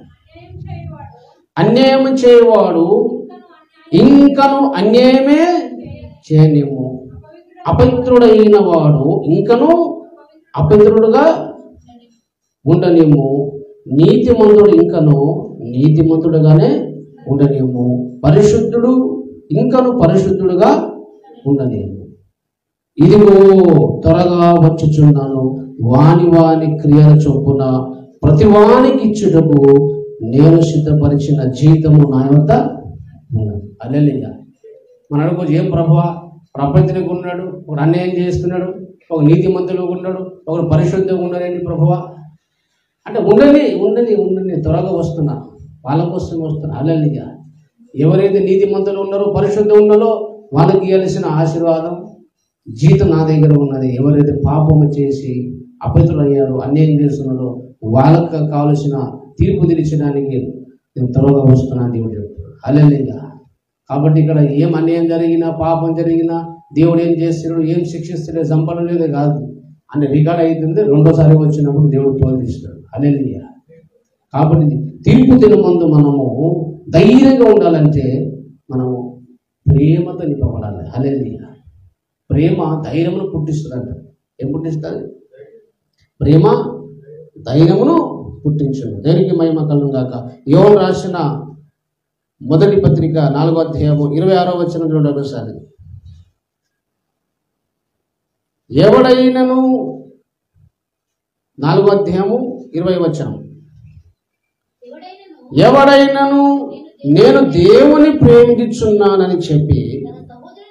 S1: అన్యాయం చేయవాడు ఇంకను అన్యాయమే చేయనిము, అపవిత్రుడైన వాడు ఇంకను అపవిత్రుడుగా ఉండనిము, నీతిమంతుడు ఇంకను నీతిమంతుడుగానే ఉండనిము, పరిశుద్ధుడు ఇంకను పరిశుద్ధుడుగా ఉండనిము. ఇదిగో త్వరగా వచ్చుచున్నాను, వాని క్రియల చొప్పున ప్రతి వానికి ఇచ్చుటకు నేను సిద్ధపరిచిన జీతము నా యొద్ద ఉన్నది. హల్లెలూయా. మన అడుగు ఏం ప్రభువా, ప్రపంచంగా ఉన్నాడు, ఒకడు అన్యాయం చేస్తున్నాడు, ఒక నీతిమంతుడు ఉన్నాడు, ఒకడు పరిశుద్ధంగా ఉన్నాడండి ప్రభువా అంటే ఉండని త్వరగా వస్తున్నా, వాళ్ళ కోసం వస్తున్నా. హల్లెలూయా. ఎవరైతే నీతిమంతులు ఉన్నారో పరిశుద్ధం ఉన్నారో వాళ్ళకి ఇవ్వాల్సిన ఆశీర్వాదం జీతం నా దగ్గర ఉన్నది. ఎవరైతే పాపము చేసి అపవిత్రులు అయ్యారో, అన్యాయం చేస్తున్నారో వాళ్ళకి కావలసిన తీర్పు తీర్చడానికి నేను త్వరగా వస్తున్నాను దేవుడు చెప్తాడు. హల్లెలూయా. కాబట్టి ఇక్కడ ఏం అన్యాయం జరిగినా, పాపం జరిగినా, దేవుడు ఏం చేస్తున్నాడు, ఏం శిక్షిస్తాడు, సంపడం లేదే కాదు అని రికార్డ్ అవుతుంది. రెండోసారి వచ్చినప్పుడు దేవుడు తోలిస్తాడు. హల్లెలూయా. కాబట్టి తీర్పు దినం ముందు మనము ధైర్యంగా ఉండాలంటే మనము ప్రేమతో నింపబడాలి. హల్లెలూయా. ప్రేమ ధైర్యమును పుట్టిస్తుందంట. ఏం పుట్టిస్తుంది? ప్రేమ ధైర్యమును పుట్టించను. దేనికి మహిమ కలుగును గాక. యోహాను రాసిన మొదటి పత్రిక 4వ అధ్యాయము 26వ వచనం చూడండి ఒకసారి. ఎవడైనను 4వ అధ్యాయము 20వ వచనం, ఎవడైనను నేను దేవుని ప్రేమించుచున్నానని చెప్పి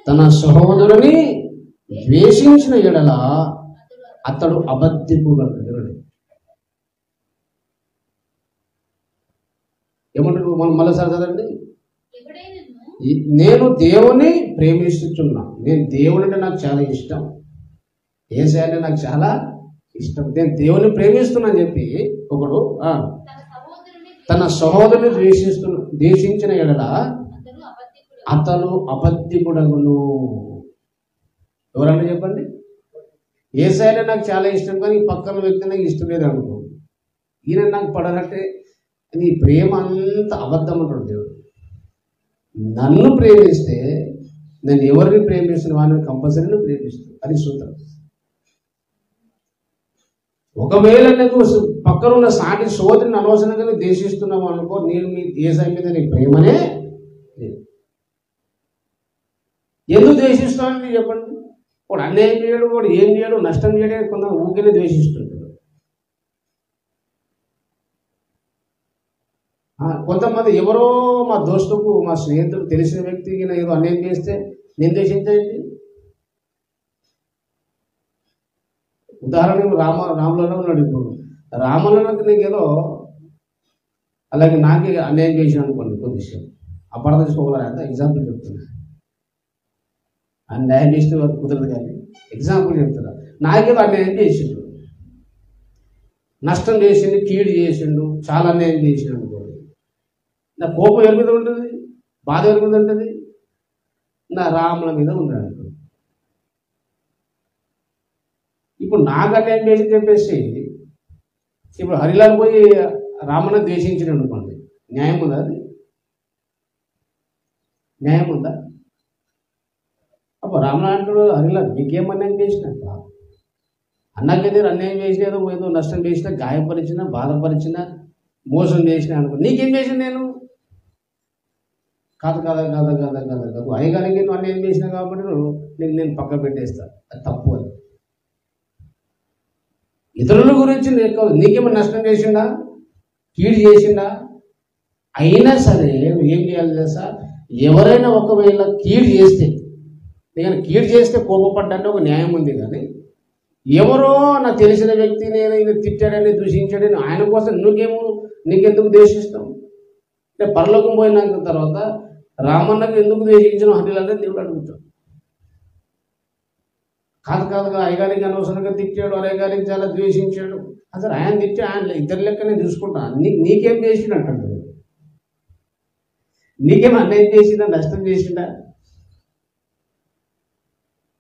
S1: తన సహోదరుని ద్వేషించిన ఎడల అతడు అబద్ధికుడు. ఏమంటారు మనం మళ్ళీసారి చదవండి. నేను దేవుని ప్రేమిస్తున్నా. నేను దేవుడు అంటే నాకు చాలా ఇష్టం, యేసయ్య అంటే నాకు చాలా ఇష్టం, నేను దేవుని ప్రేమిస్తున్నా అని చెప్పి ఒకడు తన సహోదరుని ద్వేషించిన ఎడల అతను అబద్ధికుడగును. ఎవరన్నా చెప్పండి. యేసయ్య అంటే నాకు చాలా ఇష్టం కానీ పక్కన వ్యక్తి నాకు ఇష్టం లేదు అనుకో, ఈయన నాకు పడనంటే నీ ప్రేమ అంతా అబద్ధం అంటాడు దేవుడు. నన్ను ప్రేమిస్తే నేను ఎవరిని ప్రేమిస్తున్న వాడిని కంపల్సరీని ప్రేమిస్తాను. అది సూత్రం. ఒకవేళ నీకు పక్కన ఉన్న సాటి సోదరిని అనవసరంగా నువ్వు ద్వేషిస్తున్నావు అనుకో, నేను మీ యేసయ్య మీద నీ ప్రేమనే లేదు. ఎందుకు ద్వేషిస్తానని చెప్పండి. వాడు అన్యాయం చేయడు, వాడు ఏం చేయడు, నష్టం చేయడం, కొంత ఊరికే ద్వేషిస్తుంటాడు. కొంతమంది ఎవరో మా దోస్తుకు మా స్నేహితుడు తెలిసిన వ్యక్తికి ఏదో అన్యాయం చేస్తే నేను ద్వేషించండి. ఉదాహరణకు రాములలో ఉన్నాడు. ఇప్పుడు రాములకు నీకేదో అలాగే నాకే అన్యాయం చేసిన అనుకోండి, కొద్దిసేపు అపార్థం చేసుకోగలరా? అంత ఎగ్జాంపుల్ చెప్తున్నా. అన్యాయం చేస్తే వరకు కుదరదు కానీ ఎగ్జాంపుల్ చెప్తున్నా. నాకేదో అన్యాయం చేసిండు, నష్టం చేసిండు, కీడు చేసిండు, చాలా అన్యాయం చేసిండు అనుకోండి. నా కోపం ఎవరి మీద ఉంటుంది, బాధ ఎవరి మీద ఉంటుంది? నా రాముల మీద ఉన్నాడు అనుకోండి. ఇప్పుడు నాకు అన్యాయం చేసి చెప్పేసి ఇప్పుడు హరిలాల్ పోయి రామను ద్వేషించిన అనుకోండి, న్యాయం ఉందా? అది న్యాయం ఉందా? అప్పుడు రామణ అంటాడు, హరిలాల్ నీకేం అన్యాయం చేసినట్ట, అన్నకైతే అన్యాయం చేసినా ఏదో నష్టం చేసినా, గాయపరిచినా, బాధపరిచినా, మోసం చేసినా అనుకో, నీకేం చేసిన నేను? కాదు కాదు కాదు కాదు కాదు కాదు అయ్యగారికి నువ్వు అన్యాయం చేసినా కాబట్టి నేను పక్క పెట్టేస్తా. అది తప్పు. అది ఇతరుల గురించి నీకేమో నష్టం చేసిండా, కీడు చేసిండా, అయినా సరే ఏం చేయాలి తెలుసా? ఎవరైనా ఒకవేళ కీడు చేస్తే, నేను కీడు చేస్తే కోపపడ్డంటే ఒక న్యాయం ఉంది. కానీ ఎవరో నాకు తెలిసిన వ్యక్తిని ఈయన తిట్టాడని దూషించాడని ఆయన కోసం నీకెందుకు ద్వేషిస్తావు? అంటే పరలోకం పోయినాక తర్వాత రామన్నకు ఎందుకు ద్వేషించిన హరిలాలే దేవుడు అడుగుతాడు. కాదు కాదుగా అయ్యగారికి అనవసరంగా తిట్టాడు, అయ్యగారికి చాలా ద్వేషించాడు, అసలు ఆయన తిట్టి ఆయన ఇద్దరు లెక్కనే చూసుకుంటాను. నీకేం చేసిండు అంటాడు. నీకేం అన్యాయం చేసిందా, నష్టం చేసిందా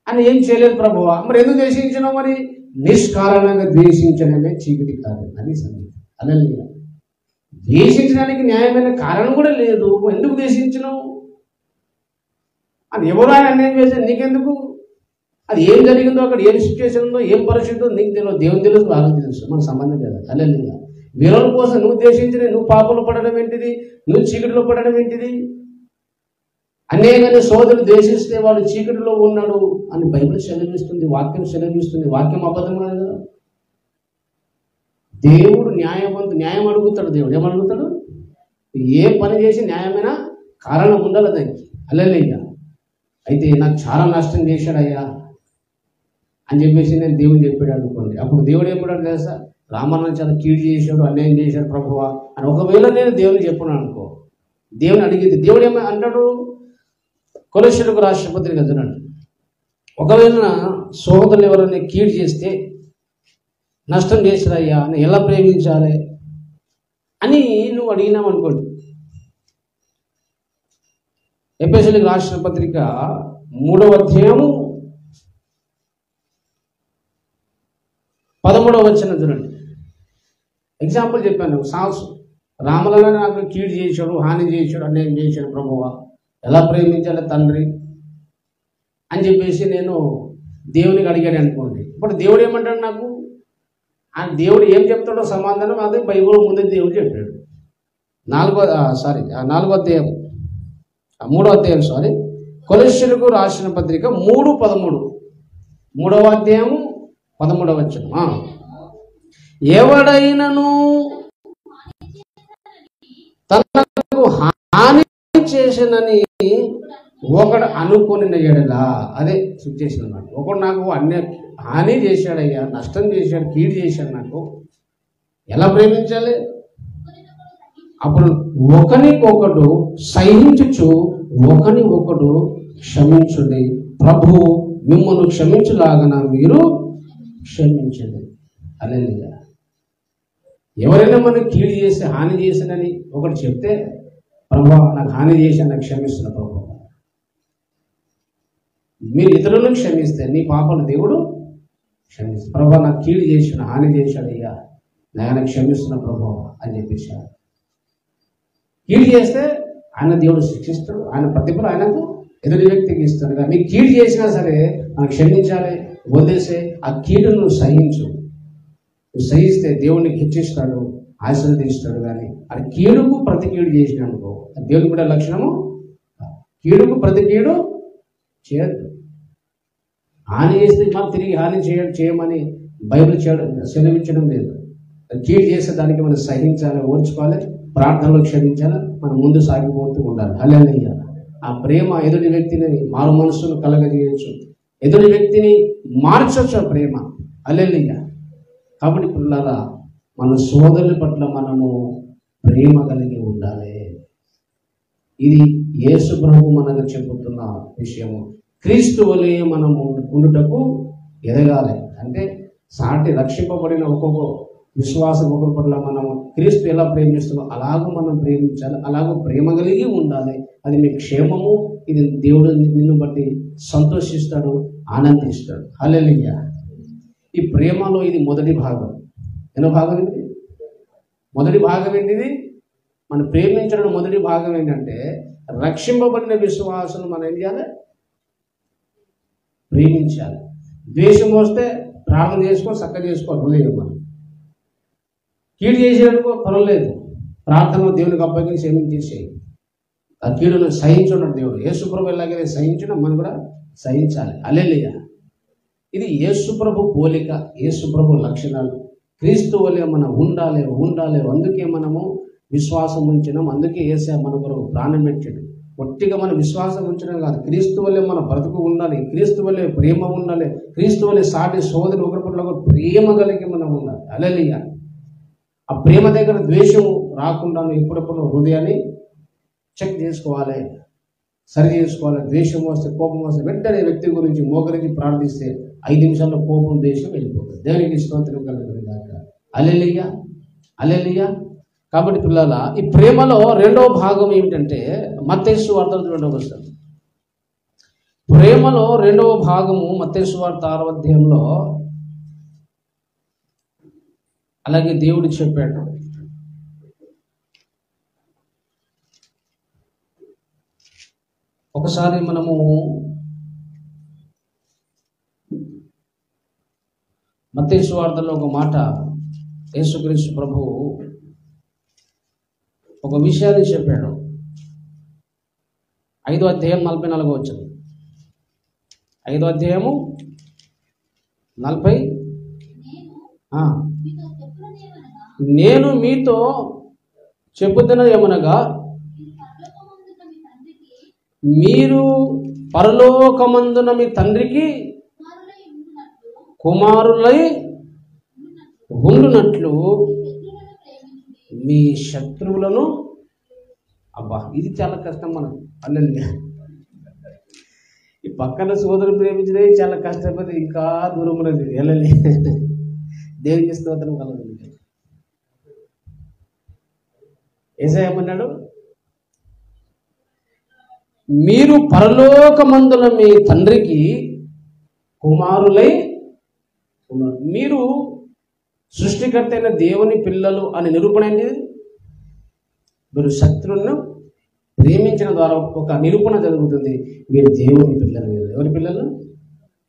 S1: అని ఏం చేయలేదు ప్రభువా, మరి ఎందుకు ద్వేషించినావు? మరి నిష్కారణంగా ద్వేషించడమే చీకటి కాదు అని సంగతి. అలా ద్వేషించడానికి న్యాయమైన కారణం కూడా లేదు, ఎందుకు ద్వేషించినావు అని. ఎవరు ఆయన అన్యాయం చేశారు, నీకెందుకు? అది ఏం జరిగిందో, అక్కడ ఏం సిచ్యువేషన్ ఉందో, ఏం పరిస్థితి ఉందో నీకు తెలియదు, దేవుని తెలుసు, వాళ్ళకి తెలుసు, మనకు సంబంధం లేదు. అల్లెల్లిగా వేరొల కోసం నువ్వు ద్వేషించిన, నువ్వు పాపంలో పడడం ఏంటిది, నువ్వు చీకటిలో పడడం ఏంటిది? అన్యాయంగానే సోదరుడు ద్వేషిస్తే వాడు చీకటిలో ఉన్నాడు అని బైబిల్ సెలవిస్తుంది, వాక్యం సెలవిస్తుంది. వాక్యం అబద్ధం కాదు కదా. దేవుడు న్యాయం అడుగుతాడు. దేవుడు ఏమడుగుతాడు? ఏ పని చేసి న్యాయమైన కారణం ఉండాలి దానికి. అల్లెల్లిగా అయితే నాకు చాలా నష్టం చేశాడయ్యా అని చెప్పేసి నేను దేవుడు చెప్పాడు అనుకోండి. అప్పుడు దేవుడు ఏమన్నాడు తెలుసా? రామన్న చాలా కీడు చేశాడు, అన్యాయం చేశాడు ప్రభువా అని ఒకవేళ నేను దేవుడు చెప్పాను అనుకో, దేవుని అడిగింది, దేవుడు ఏమో అంటాడు, కొలస్సీయులకు రాసిన పత్రిక చదవండి. ఒకవేళ సోదరులు ఎవరైనా కీడు చేస్తే, నష్టం చేశారయ్యా అని ఎలా ప్రేమించాలి అని నువ్వు అడిగినావు అనుకోండి. ఎఫెసీయులకు రాసిన పత్రిక 3వ అధ్యాయము 13వ వచనం చూడండి. ఎగ్జాంపుల్ చెప్పాను, రాములలో నాకు కీడు చేశాడు, హాని చేశాడు, అన్యాయం చేశాడు ప్రభువా, ఎలా ప్రేమించాలి తండ్రి అని చెప్పేసి నేను దేవునికి అడిగాడు అనుకోండి. ఇప్పుడు దేవుడు ఏమంటాడు నాకు? ఆ దేవుడు ఏం చెప్తాడో సమాధానం అదే బైబిల్ ముందే దేవుడు చెప్పాడు. 3వ అధ్యాయం కొలస్సీయులకు రాసిన పత్రిక 3:13, 3వ అధ్యాయము 13వ వచనం. ఎవడైనను తనకు హాని చేసినని ఒకడు అనుకుని ఎడలా, అదే సిచ్యువేషన్ అన్నమాట. ఒకడు నాకు హాని చేశాడయ్యా, నష్టం చేశాడు, కీడు చేశాడు, నాకు ఎలా ప్రేమించాలి? అప్పుడు ఒకరికొకడు సహించుచు ఒకని ఒకడు క్షమించుడి, ప్రభువు మిమ్మల్ని క్షమించులాగన మీరు క్షమించండి. హల్లెలూయా. ఎవరైనా మనకు కీడు చేసి హాని చేసినని ఒకటి చెప్తే, ప్రభువా నాకు హాని చేసి నాకు క్షమిస్తున్నా ప్రభు. మీరు ఇతరులను క్షమిస్తే నీ పాపను దేవుడు క్షమిస్తాడు. ప్రభువా నాకు కీడు చేసిన హాని చేశాడు అయ్యా, నేను క్షమిస్తున్నా ప్రభు అని చెప్పేశాడు. కీడు చేస్తే ఆయన దేవుడు శిక్షిస్తాడు, ఆయన ప్రతిఫలం ఆయనకు ఎదుటి వ్యక్తికి ఇస్తాడు. కానీ నీకు కీడు చేసినా సరే మనం క్షమించాలి, వదిలేసే ఆ కీడును నువ్వు సహించు. నువ్వు సహిస్తే దేవుడిని హెచ్చిస్తాడు, ఆశీర్వదిస్తాడు. కానీ అది కీడుకు ప్రతి కీడు చేసినానుకో దేవుని కూడా లక్షణము, కీడుకు ప్రతి కీడు చేయద్దు. హాని చేస్తే మనం తిరిగి హాని చేయమని బైబిల్ సెలవించడం లేదు. కీడు చేసే దానికి మనం సహించాలి, ఓర్చుకోవాలి, ప్రార్థనలో క్షమించాలి, మనం ముందు సాగిపోతూ ఉండాలి. హల్లెలూయా. ఆ ప్రేమ ఎదుటి వ్యక్తిని మారు మనసును కలగజేయచ్చు, ఎదుటి వ్యక్తిని మార్చొచ్చు ఆ ప్రేమ. హల్లెలూయా. కాబట్టి పిల్లల మన సోదరుల పట్ల మనము ప్రేమ కలిగి ఉండాలి. ఇది యేసు ప్రభు మనకు చెబుతున్న విషయము. క్రీస్తు వలె మనము ఉండుటకు ఎదగాలి. అంటే సాటి రక్షింపబడిన ఒక్కొక్క విశ్వాసం ఒకరి పట్ల మనము క్రీస్తు ఎలా ప్రేమిస్తున్నామో అలాగూ మనం ప్రేమించాలి, అలాగూ ప్రేమ కలిగి ఉండాలి. అది మీ క్షేమము. ఇది దేవుడు నిన్ను బట్టి సంతోషిస్తాడు, ఆనందిస్తాడు. హల్లెలూయా. ఈ ప్రేమలో ఇది మొదటి భాగం. ఎన్నో భాగం ఇది? మొదటి భాగం ఏంటిది? మనం ప్రేమించడం మొదటి భాగం ఏంటంటే, రక్షింపబడిన విశ్వాసం మనం ఏం చేయాలి? ప్రేమించాలి. ద్వేషం వస్తే ప్రార్థన చేసుకో, చక్కగా చేసుకోవాలి, హృదయం మనం. కీడు చేసేందుకు పర్వాలేదు, ప్రార్థనలో దేవునికి అప్పగించి క్షమించేసేయి. ఆ కీడును సహించున్నాడు దేవుడు. యేసుప్రభు ఎలాగైతే సహించినా మనం కూడా సహించాలి. హల్లెలూయా. ఇది యేసుప్రభు పోలిక, యేసుప్రభు లక్షణాలు. క్రీస్తు వలె మనం ఉండాలి. అందుకే మనము విశ్వాసం ఉంచినాం, అందుకే యేసయ్య మన కొరకు ప్రాణం పెట్టాడు. ఒట్టిగా మనం విశ్వాసం ఉంచడం కాదు, క్రీస్తు వలె మన బ్రతుకు ఉండాలి, క్రీస్తు వలె ప్రేమ ఉండాలి, క్రీస్తు వలె సాటి సోదరు ఒకరి పట్ల ఒకరు ప్రేమ కలిగి మనం ఉండాలి. హల్లెలూయా. ఆ ప్రేమ దగ్గర ద్వేషం రాకుండా ఎప్పుడప్పుడు హృదయాన్ని చెక్ చేసుకోవాలి, సరి చేసుకోవాలి. ద్వేషం వస్తే, కోపం వస్తే వెంటనే వ్యక్తి గురించి మోకరించి ప్రార్థిస్తే 5 నిమిషాల్లో కోపం, ద్వేషం వెళ్ళిపోతుంది. దేవునికి స్తోత్రం కలుగుతుంది గాక. హల్లెలూయా. హల్లెలూయా. కాబట్టి పిల్లల ఈ ప్రేమలో రెండవ భాగం ఏమిటంటే, మత్తయి సువార్త 2వ వచనం. ప్రేమలో రెండవ భాగము మత్తయి సువార్త 6వ అధ్యాయంలో అలాగే దేవుడు చెప్పాడు. ఒకసారి మనము మత్తయి సువార్తలో ఒక మాట, యేసుక్రీస్తు ప్రభువు ఒక విషయాన్ని చెప్పాడు. 5వ అధ్యాయం 44వ వచనం. 5వ అధ్యాయము 40. నేను మీతో చెప్పుతున్నది ఏమనగా, మీరు పరలోకమందున మీ తండ్రికి కుమారులై ఉండునట్లు మీ శత్రువులను. అబ్బా, ఇది చాలా కష్టం మనకు. హల్లెలూయా. ఈ పక్కన సోదరు ప్రేమించడే చాలా కష్టపడి ఇంకా దూరం ఉన్నది. హల్లెలూయా. దేవునికి స్తోత్రం కలుగుతుంది. యేసయ్య ఏమన్నాడు? మీరు పరలోకమందున మీ తండ్రికి కుమారులై ఉన్నారు. మీరు సృష్టికర్త అయిన దేవుని పిల్లలు అని నిరూపణ ఏంటి? మీరు శత్రువులను ప్రేమించిన ద్వారా ఒక నిరూపణ జరుగుతుంది. మీరు దేవుని పిల్లలు. ఎవరి పిల్లలు?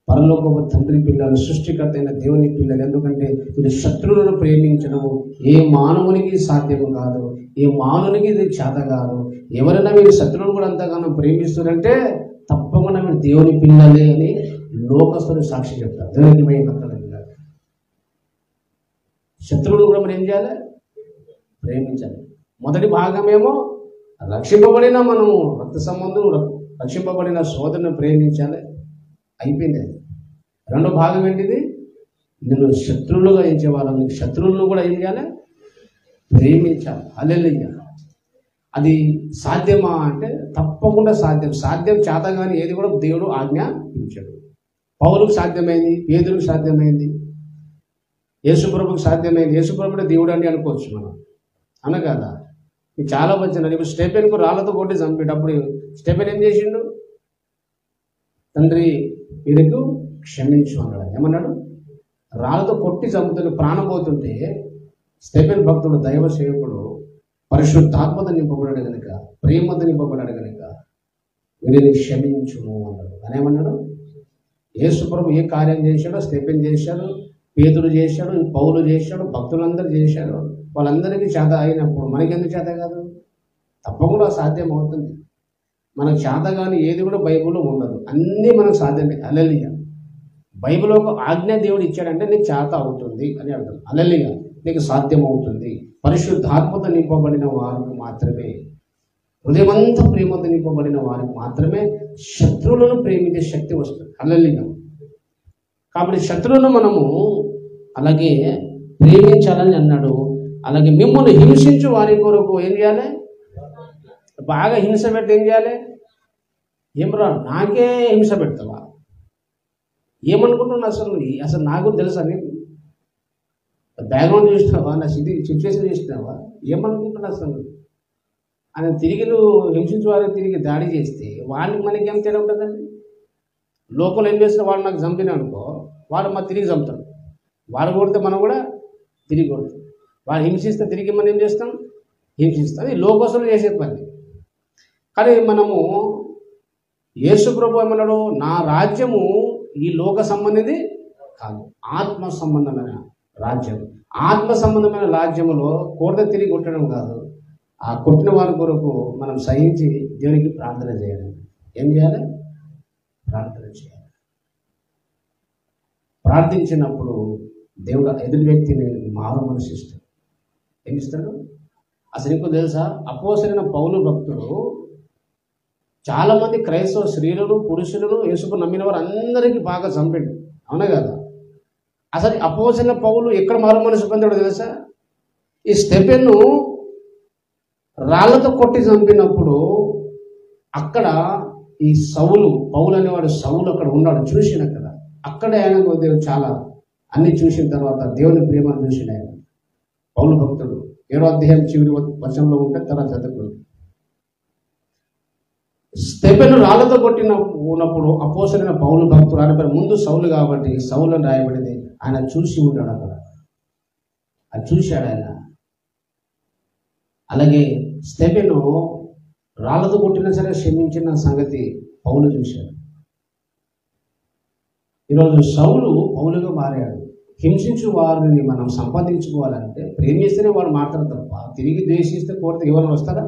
S1: పరలోకపు తండ్రి పిల్లలు, సృష్టికర్త అయిన దేవుని పిల్లలు. ఎందుకంటే మీరు శత్రువులను ప్రేమించడము ఏ మానవునికి సాధ్యం కాదు, ఏ మానవునికి ఇది చేత కాదు. ఎవరైనా మీరు శత్రువులు కూడా అంతగానో ప్రేమిస్తున్నారంటే తప్పకుండా మీరు దేవుని పిల్లలే అని లోకస్తులు సాక్షి చెప్తారు. దేవునికి మహిమ కలుగును. శత్రువులు కూడా మనం ఏం చేయాలి? ప్రేమించాలి. మొదటి భాగమేమో రక్షింపబడిన మనము రక్త సంబంధం రక్షింపబడిన సోదరుని ప్రేమించాలి, అయిపోయింది. రెండో భాగం ఏంటిది? నేను శత్రువులుగా ఎంచే వాళ్ళని, శత్రువులను కూడా ఏం చేయాలి? ప్రేమించాలి. హల్లెలూయా. అది సాధ్యమా అంటే తప్పకుండా సాధ్యం. సాధ్యం చేత కానీ ఏది కూడా దేవుడు ఆజ్ఞాపించాడు. పౌలుకు సాధ్యమైంది, పేతురుకు సాధ్యమైంది, యేసుప్రభుకు సాధ్యమైంది. యేసుప్రభుడే దేవుడు అని అనుకోవచ్చు మనం, అన కదా. మీకు చాలా వచ్చిన ఇప్పుడు స్టెఫెన్కు రాళ్ళతో కొట్టి చంపేటప్పుడు స్టెఫెన్ ఏం చేసిండు? తండ్రి వీరికి క్షమించు అన్నాడు. ఏమన్నాడు? రాళ్ళతో కొట్టి చంపుతుంటే ప్రాణం పోతుంటే స్టెఫెన్ భక్తుడు, దైవ సేవకుడు, పరిశుద్ధాత్మత నింపబడాడు కనుక, ప్రేమత నింపబడాడు కనుక వీరిని క్షమించుము అన్నాడు. అనేమన్నాడు? యేసుప్రభు ఏ కార్యం చేశాడో స్టెఫెన్ చేశాడు, పేతురు చేశాడు, పౌలు చేశాడు, భక్తులందరూ చేశాడు. వాళ్ళందరికీ చేత అయినప్పుడు మనకెందుకు చేత కాదు? తప్పకుండా సాధ్యం అవుతుంది. మనకు చేత కానీ ఏది కూడా బైబిల్లో ఉండదు, అన్నీ మనకు సాధ్యమే. హల్లెలూయా. బైబిల్ ఒక ఆజ్ఞ దేవుడు ఇచ్చాడంటే నీకు చేత అవుతుంది అని అర్థం. హల్లెలూయా. నీకు సాధ్యం అవుతుంది. పరిశుద్ధాత్మత నింపబడిన వారికి మాత్రమే, హృదయమంతా ప్రేమతో నింపబడిన వారికి మాత్రమే శత్రువులను ప్రేమించే శక్తి వస్తుంది. హల్లెలూయా. కాబట్టి శత్రువులను మనము అలాగే ప్రేమించాలని అన్నాడు. అలాగే మిమ్మల్ని హింసించు వారి కొరకు ఏం చేయాలి? బాగా హింస పెడితే ఏం చేయాలి? ఏం రా నాకే హింస పెడతావా? ఏమనుకుంటున్నా అసలు నాకు తెలుసా? నీకు బ్యాక్గ్రౌండ్ చూసినావా? నా సిచ్యువేషన్ చూసినావా? ఏమనుకుంటున్నా అసలు అని తిరిగి నువ్వు హింసించే వారికి తిరిగి దాడి చేస్తే వాళ్ళకి మనకి ఏం తేడా ఉంటుందండి? లోపల ఏం చేస్తే వాడు నాకు చంపిన అనుకో, వాడు మా తిరిగి చంపుతాడు. వాడు కొడితే మనం కూడా తిరిగి కొడతాం. వాడు హింసిస్తే తిరిగి మనం ఏం చేస్తాం? హింసిస్తాం. అది లోకోసలు చేసే పని. కానీ మనము యేసు ప్రభు ఏమన్నాడు? నా రాజ్యము ఈ లోక సంబంధింది కాదు, ఆత్మ సంబంధమైన రాజ్యం. ఆత్మ సంబంధమైన రాజ్యములో కోట తిరిగి కొట్టడం కాదు, ఆ కొట్టిన వారి కొరకు మనం సహించి దేవునికి ప్రార్థన చేయాలి. ఏం చేయాలి? ప్రార్థన చేయాలి. ప్రార్థించినప్పుడు దేవుడు ఎదుటి వ్యక్తిని మారు మనసు ఇస్తాడు. ఏమి ఇస్తాడు? అసలు నీకు తెలుసా? అపోసరైన పౌలు భక్తుడు చాలామంది క్రైస్తవ స్త్రీలను, పురుషులను, యేసుకు నమ్మిన వారు అందరికీ బాగా చంపాడు. అవునా కదా? అసలు అపోసరైన పౌలు ఎక్కడ మారు మనసు పొందాడో తెలుసా? ఈ స్టెఫెన్ను రాళ్లతో కొట్టి చంపినప్పుడు అక్కడ ఈ పౌలు అనేవాడు సౌలు అక్కడ ఉన్నాడు, చూసిన అక్కడ. అక్కడే ఆయన దేవుడు చాలా అన్ని చూసిన తర్వాత దేవుని ప్రేమను చూసిన ఆయన పౌలు భక్తుడు 7వ అధ్యాయం చివరి వచనంలో ఉంటే తర్వాత చదువుకుంది. స్టెఫెను రాళ్లతో కొట్టినప్పుడు అపోసరైన పౌలు భక్తుడు, ఆయన పేరు ముందు సౌలు కాబట్టి సౌలు అని రాయబడింది. ఆయన చూసి ఉన్నాడు అక్కడ, అది చూశాడు ఆయన. అలాగే స్టెఫెను రాళ్లతో కొట్టినా సరే క్షమించిన సంగతి పౌలు చూశాడు. ఈరోజు సౌలు పౌలుగా మారాడు. హింసించు వారిని మనం సంపాదించుకోవాలంటే ప్రేమిస్తేనే వాడు మాట్లాడు తప్ప తిరిగి ద్వేషిస్తే కోరితే ఎవరైనా వస్తారా?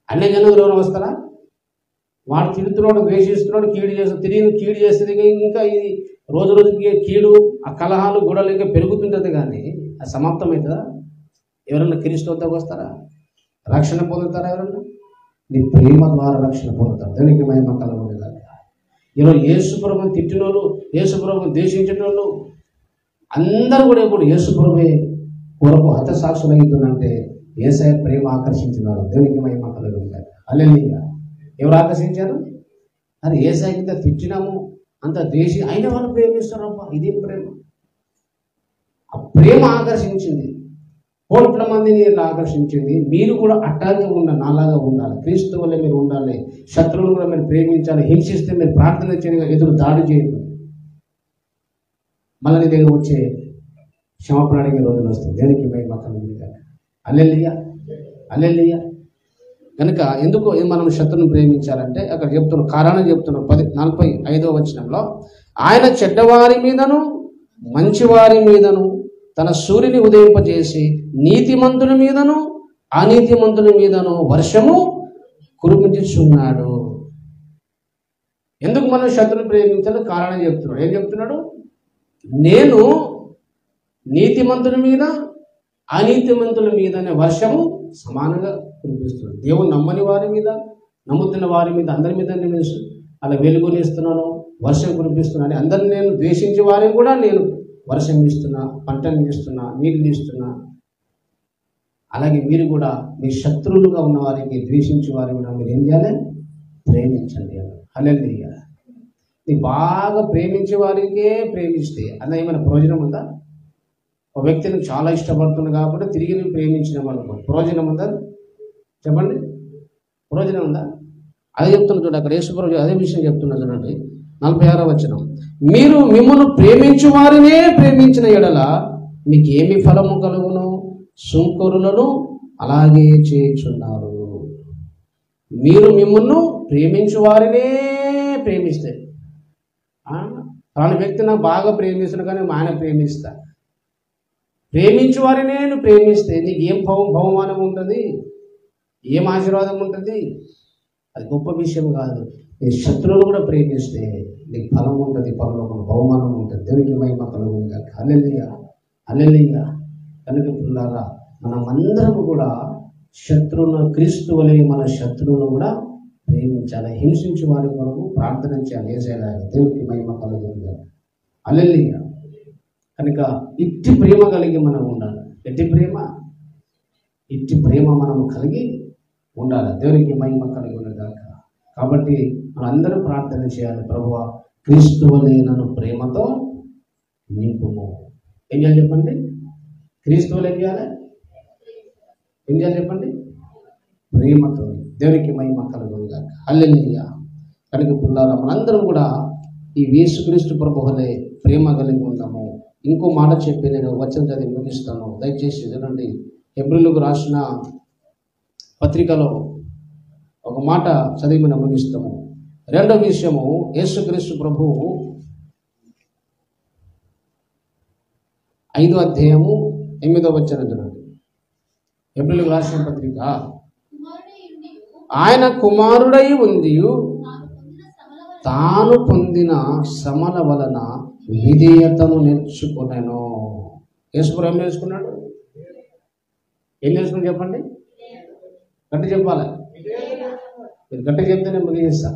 S1: అన్ని జనులు ఎవరైనా వస్తారా? వాడు తిడుతున్నాడు, ద్వేషిస్తున్నాడు, కీడు చేస్తాడు, తిరిగి కీడు చేస్తుంది. ఇంకా ఇది రోజు రోజుకి కీడు, ఆ కలహాలు, గొడవలు ఇంకా పెరుగుతుంటుంది. కానీ అది సమాప్తమవుతుందా? ఎవరన్నా క్రీస్తుతో వస్తారా? రక్షణ పొందుతారా? ఎవరన్నా నీ ప్రేమ ద్వారా రక్షణ పొందుతారు. దానికి మహిమ కలుగుతుంది. ఈరోజు యేసుప్రభుని తిట్టిన వాళ్ళు, యేసుప్రభుని ద్వేషించిన వాళ్ళు అందరూ కూడా ఇప్పుడు యేసుప్రభువే కొరకు హతసాక్షులు అవుతుందంటే యేసయ్య ప్రేమ ఆకర్షించిన వాళ్ళు. దేవునికి మహిమ కలుగుతుంది. హల్లెలూయా. ఎవరు ఆకర్షించారు? అరే యేసయ్య కింద తిట్టినాము, అంత ద్వేషి అయిన వాళ్ళు ప్రేమిస్తారమ్మా. ఇదేం ప్రేమ? ఆ ప్రేమ ఆకర్షించింది, కోట్ల మందిని ఆకర్షించింది. మీరు కూడా అట్టాగే ఉండాలి, నాలాగా ఉండాలి. క్రీస్తు వల్ల మీరు ఉండాలి. శత్రువులు కూడా మీరు ప్రేమించాలి. హింసిస్తే మీరు ప్రార్థన చేయగా ఎదురు దాడి చేయదు. మళ్ళీ నీ దగ్గర వచ్చే క్షమాపణ అడిగే రోజులు వస్తాయి. దేనికి మహిమ కలుగుతుంది. హల్లెలూయా, హల్లెలూయా. కనుక ఎందుకు మనం శత్రువుని ప్రేమించాలంటే అక్కడ చెప్తున్నారు, కారణం చెప్తున్నారు. 45వ వచనంలో ఆయన చెడ్డవారి మీదను మంచివారి మీదను తన సూర్యుని ఉదయింపజేసి నీతిమంతుల మీదను అనీతిమంతుల మీదను వర్షము కురిపించుచున్నాడు. ఎందుకు మనం శత్రువుని ప్రేమించాలి? కారణం చెప్తున్నాడు. ఏం చెప్తున్నాడు? నేను నీతిమంతుల మీద అనీతిమంతుల మీదనే వర్షము సమానంగా కురిపిస్తున్నాడు. దేవుడు నమ్మని వారి మీద, నమ్ముతున్న వారి మీద, అందరి మీద నేను అలా వెలుగునిస్తున్నాను, వర్షం కురిపిస్తున్నాను. అందరిని నేను ద్వేషించే వారిని కూడా నేను వర్షం ఇస్తున్నా, పంటలు ఇస్తున్నా, నీళ్ళు ఇస్తున్నా. అలాగే మీరు కూడా మీ శత్రువులుగా ఉన్న వారికి, ద్వేషించే వారిని కూడా మీరు ఏం చేయాలి? ప్రేమించండి. హల్లెలూయా. నీకు బాగా ప్రేమించే వారికే ప్రేమిస్తే అలా ఏమైనా ప్రయోజనం ఉందా? ఒక వ్యక్తిని చాలా ఇష్టపడుతుంది కాబట్టి తిరిగి నువ్వు ప్రేమించినాం అనుకో, ప్రయోజనం ఉందా? చెప్పండి, ప్రయోజనం ఉందా? అదే చెప్తున్నా చూడండి, అక్కడ యేసుప్రభు అదే విషయం చెప్తున్నా చూడండి, 46వ వచనం. మీరు మిమ్మల్ని ప్రేమించు వారినే ప్రేమించిన ఎడల మీకు ఏమి ఫలము కలుగును? సుంకరులను అలాగే చేయుచున్నారు. మీరు మిమ్మల్ని ప్రేమించు వారినే ప్రేమిస్తే, అలాంటి వ్యక్తి నాకు బాగా ప్రేమిస్తున్నా కానీ ఆయన ప్రేమిస్తా, ప్రేమించు వారినే నువ్వు ప్రేమిస్తే నీకు ఏం బహుమానం ఉంటుంది? ఏం ఆశీర్వాదం ఉంటుంది? అది గొప్ప విషయం కాదు. నీ శత్రువులు కూడా ప్రేమిస్తే నీకు ఫలం ఉంటుంది, పరలోకం బహుమానం ఉంటుంది. దేవునికి మహిమ కలుగును గాక. హల్లెలూయా, హల్లెలూయా. కనుక పిల్లారా, మనమందరం కూడా శత్రువులను, క్రీస్తు వలె మన శత్రువులను కూడా ప్రేమించాలి, హింసించే వారి కొరకు ప్రార్థన చేయాలి. ఏసేలాగా దేవునికి మహిమ కలుగును గాక. హల్లెలూయా. కనుక ఇట్టి ప్రేమ కలిగి మనం ఉండాలి. ఇట్టి ప్రేమ మనం కలిగి ఉండాలి. దేవునికి మహిమ కలిగి ఉండగాక. కాబట్టి మనందరూ ప్రార్థన చేయాలి, ప్రభువా క్రీస్తు వలె నన్ను ప్రేమతో నింపుము. ఏం చేయాలి చెప్పండి? క్రీస్తు వలె ఏం చేయాలి? చెప్పండి, ప్రేమతో. దేవునికి మహిమ కలుగును గాక. హల్లెలూయా. కనుక పిల్లారా, మనందరం కూడా ఈ యేసుక్రీస్తు ప్రభు వలె ప్రేమ కలిగి ఉన్నాము. ఇంకో మాట చెప్పి నేను వచనం చదివి ముగిస్తాను. దయచేసి చూడండి, హెబ్రీయులకు రాసిన పత్రికలో ఒక మాట చదివి మనం ముగిస్తాము. రెండవ విషయము, యేసుక్రీస్తు ప్రభు 5వ అధ్యాయము 8వ వచనం చూడండి. హెబ్రీయులకు రాసిన పత్రిక, ఆయన కుమారుడై ఉంది తాను పొందిన శ్రమల వలన విధేయతను నేర్చుకున్నాను. యేసుప్రభు ఏం నేర్చుకున్నాడు? ఏం నేర్చుకుని చెప్పండి, గట్టి చెప్పాలి. మీరు గట్టి చెప్తే నేను ముగిస్తా.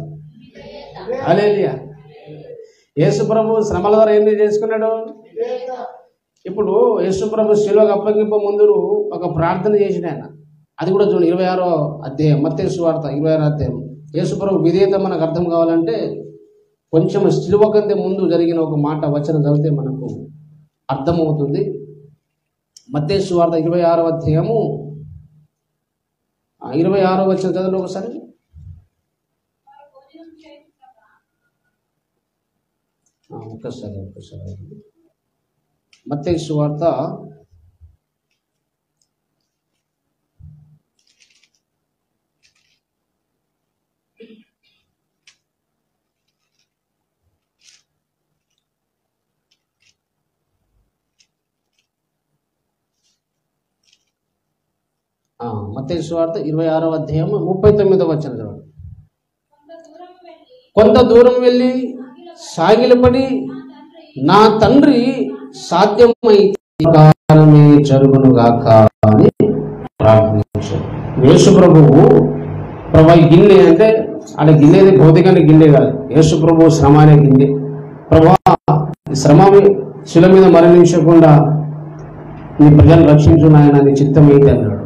S1: హల్లెలూయా. యేసుప్రభు శ్రమల ద్వారా ఏం చేసుకున్నాడు? ఇప్పుడు యేసుప్రభు శిలువకు అప్పగింప ముందు ఒక ప్రార్థన చేసిన ఆయన, అది కూడా చూడండి 26వ అధ్యాయం, మత్తయి సువార్త 26వ అధ్యాయం. యేసుప్రభు విధేయత మనకు అర్థం కావాలంటే కొంచెం శిలువ కంటే ముందు జరిగిన ఒక మాట వచనం చదివితే మనకు అర్థమవుతుంది. మత్తయి సువార్త 26వ అధ్యాయము 26వ వచనం చదవండి ఒకసారి. ఒక్కసారి మత్తయి సువార్త 26వ అధ్యాయం 39వ వచనం చదవండి. కొంత దూరం వెళ్ళి సాగిలపడి, నా తండ్రి సాధ్యమైతే జరుగును గాక అని ప్రార్థించాడు. యేసు ప్రభువు ఈ గిన్నె అంటే అక్కడ గిన్నెది భౌతికానికి గిన్నె కాదు, యేసు ప్రభువు శ్రమ అనే గిన్నె. ప్రభా శ్రమ శిల మీద మరణించకుండా నీ ప్రజలు రక్షించు నాయన, నీ చిత్తం ఏంటి అన్నాడు.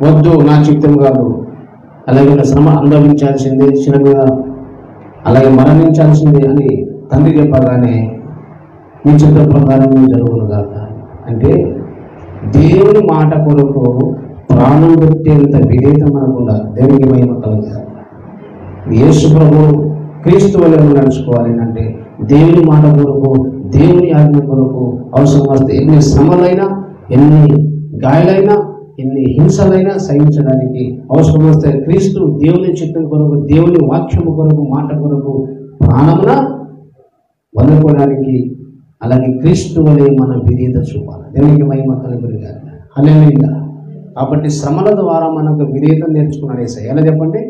S1: వద్దు, నా చిత్తం కాదు, అలాగే శ్రమ అనుభవించాల్సిందే, శిల మీద అలాగే మరణించాల్సిందే అని తండ్రి చెప్పగానే నీ చిత్త ప్రకారం జరుగును గాక అంటే దేవుని మాట కొరకు ప్రాణం పెట్టేంత విధేయత మనకుండా దేవునికి మహిమ కలుగుతారు. యేసు ప్రభు క్రీస్తు వలె నడుచుకోవాలి అంటే దేవుని మాట కొరకు, దేవుని ఆజ్ఞ కొరకు అవసరం వస్తే ఎన్ని శ్రమలైనా, ఎన్ని గాయాలైనా, ఎన్ని హింసలైనా సహించడానికి అవసరం వస్తే క్రీస్తు దేవుని చిత్తం కొరకు, దేవుని వాక్యము కొరకు, మాట కొరకు ప్రాణమున వదులుకోవడానికి, అలాగే క్రీస్తు వలె మన విధేయత చూపాలి. దేవునికి మహిమ కలుగును గాక. హల్లెలూయా. కాబట్టి శ్రమల ద్వారా మనకు విధేయత నేర్చుకున్నాడు యేసయ్య. ఎలా చెప్పండి?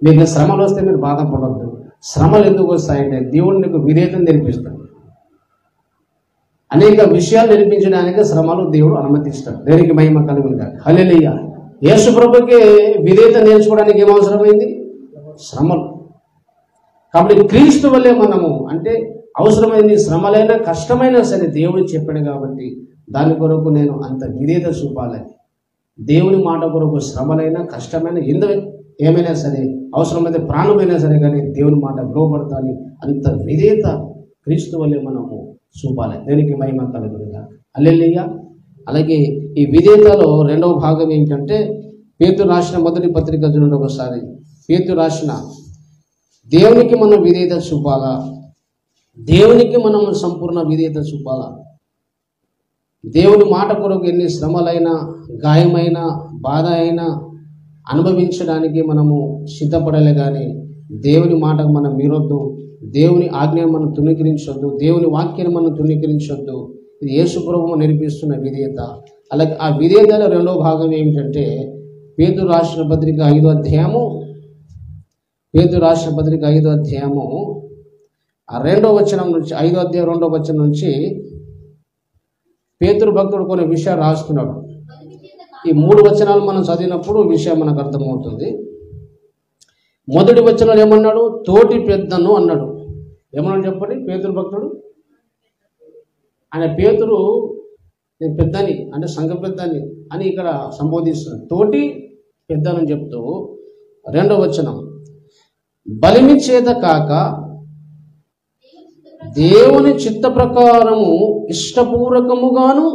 S1: మీకు శ్రమలు వస్తే మీరు బాధపడద్దు. శ్రమలు ఎందుకు వస్తాయంటే దేవుడు నీకు విధేయత నేర్పిస్తాడు. అనేక విషయాలు నేర్పించడానికి శ్రమలు దేవుడు అనుమతిస్తాడు. దేవునికి మహిమ కలుగును గాక. హల్లెలూయా. యేసు ప్రభువుకి విధేయత నేర్చుకోవడానికి ఏం అవసరమైంది? శ్రమలు. కాబట్టి క్రీస్తు వల్లే మనము అంటే అవసరమైంది శ్రమలైనా, కష్టమైనా సరే దేవుడు చెప్పాడు కాబట్టి దాని కొరకు నేను అంత విధేయత చూపాలని, దేవుని మాట కొరకు శ్రమలైనా కష్టమైన ఏమైనా సరే, అవసరమైతే ప్రాణమైనా సరే కానీ దేవుని మాట లోబడతాని అంత విధేయత క్రీస్తు వల్లే మనము చూపాలి. దేవునికి మహిమ కలుగునుగా. హల్లెలూయా. అలాగే ఈ విధేయతలో రెండవ భాగం ఏంటంటే పేతురు రాసిన మొదటి పత్రిక చూడండి ఒకసారి. పేతురు రాసిన దేవునికి మనం విధేయత చూపాలా, దేవునికి మనం సంపూర్ణ విధేయత చూపాలా. దేవుని మాట కొరకు ఎన్ని శ్రమలైనా, గాయమైన, బాధ అయినా అనుభవించడానికి మనము సిద్ధపడాలి. కానీ దేవుని మాటకు మనం మీరొద్దు, దేవుని ఆజ్ఞను మనం తుణీకరించొద్దు, దేవుని వాక్యాన్ని మనం తుణీకరించొద్దు. ఇది యేసు ప్రభువు నేర్పిస్తున్న విధేయత. అలాగే ఆ విధేయతలో రెండవ భాగం ఏమిటంటే పేతురు రాసిన పత్రిక 5వ అధ్యాయము, పేతురు రాసిన పత్రిక 5వ అధ్యాయము ఆ 2వ వచనం నుంచి, 5వ అధ్యాయం 2వ వచనం నుంచి పేతురు భక్తుడు కొన్ని విషయాలు రాస్తున్నాడు. ఈ 3 వచనాలు మనం చదివినప్పుడు విషయం మనకు అర్థమవుతుంది. మొదటి వచనంలో ఏమన్నాడు? తోటి పెద్దను అన్నాడు. ఏమన్నాడు చెప్పండి? పేతురు భక్తుడు ఆయన పేతురు నేను పెద్దని అంటే సంఘ పెద్దని అని ఇక్కడ సంబోధిస్తున్నాడు. తోటి పెద్దనని చెప్తూ 2వ వచనం, బలిమి చేత కాక దేవుని చిత్త ప్రకారము ఇష్టపూర్వకముగాను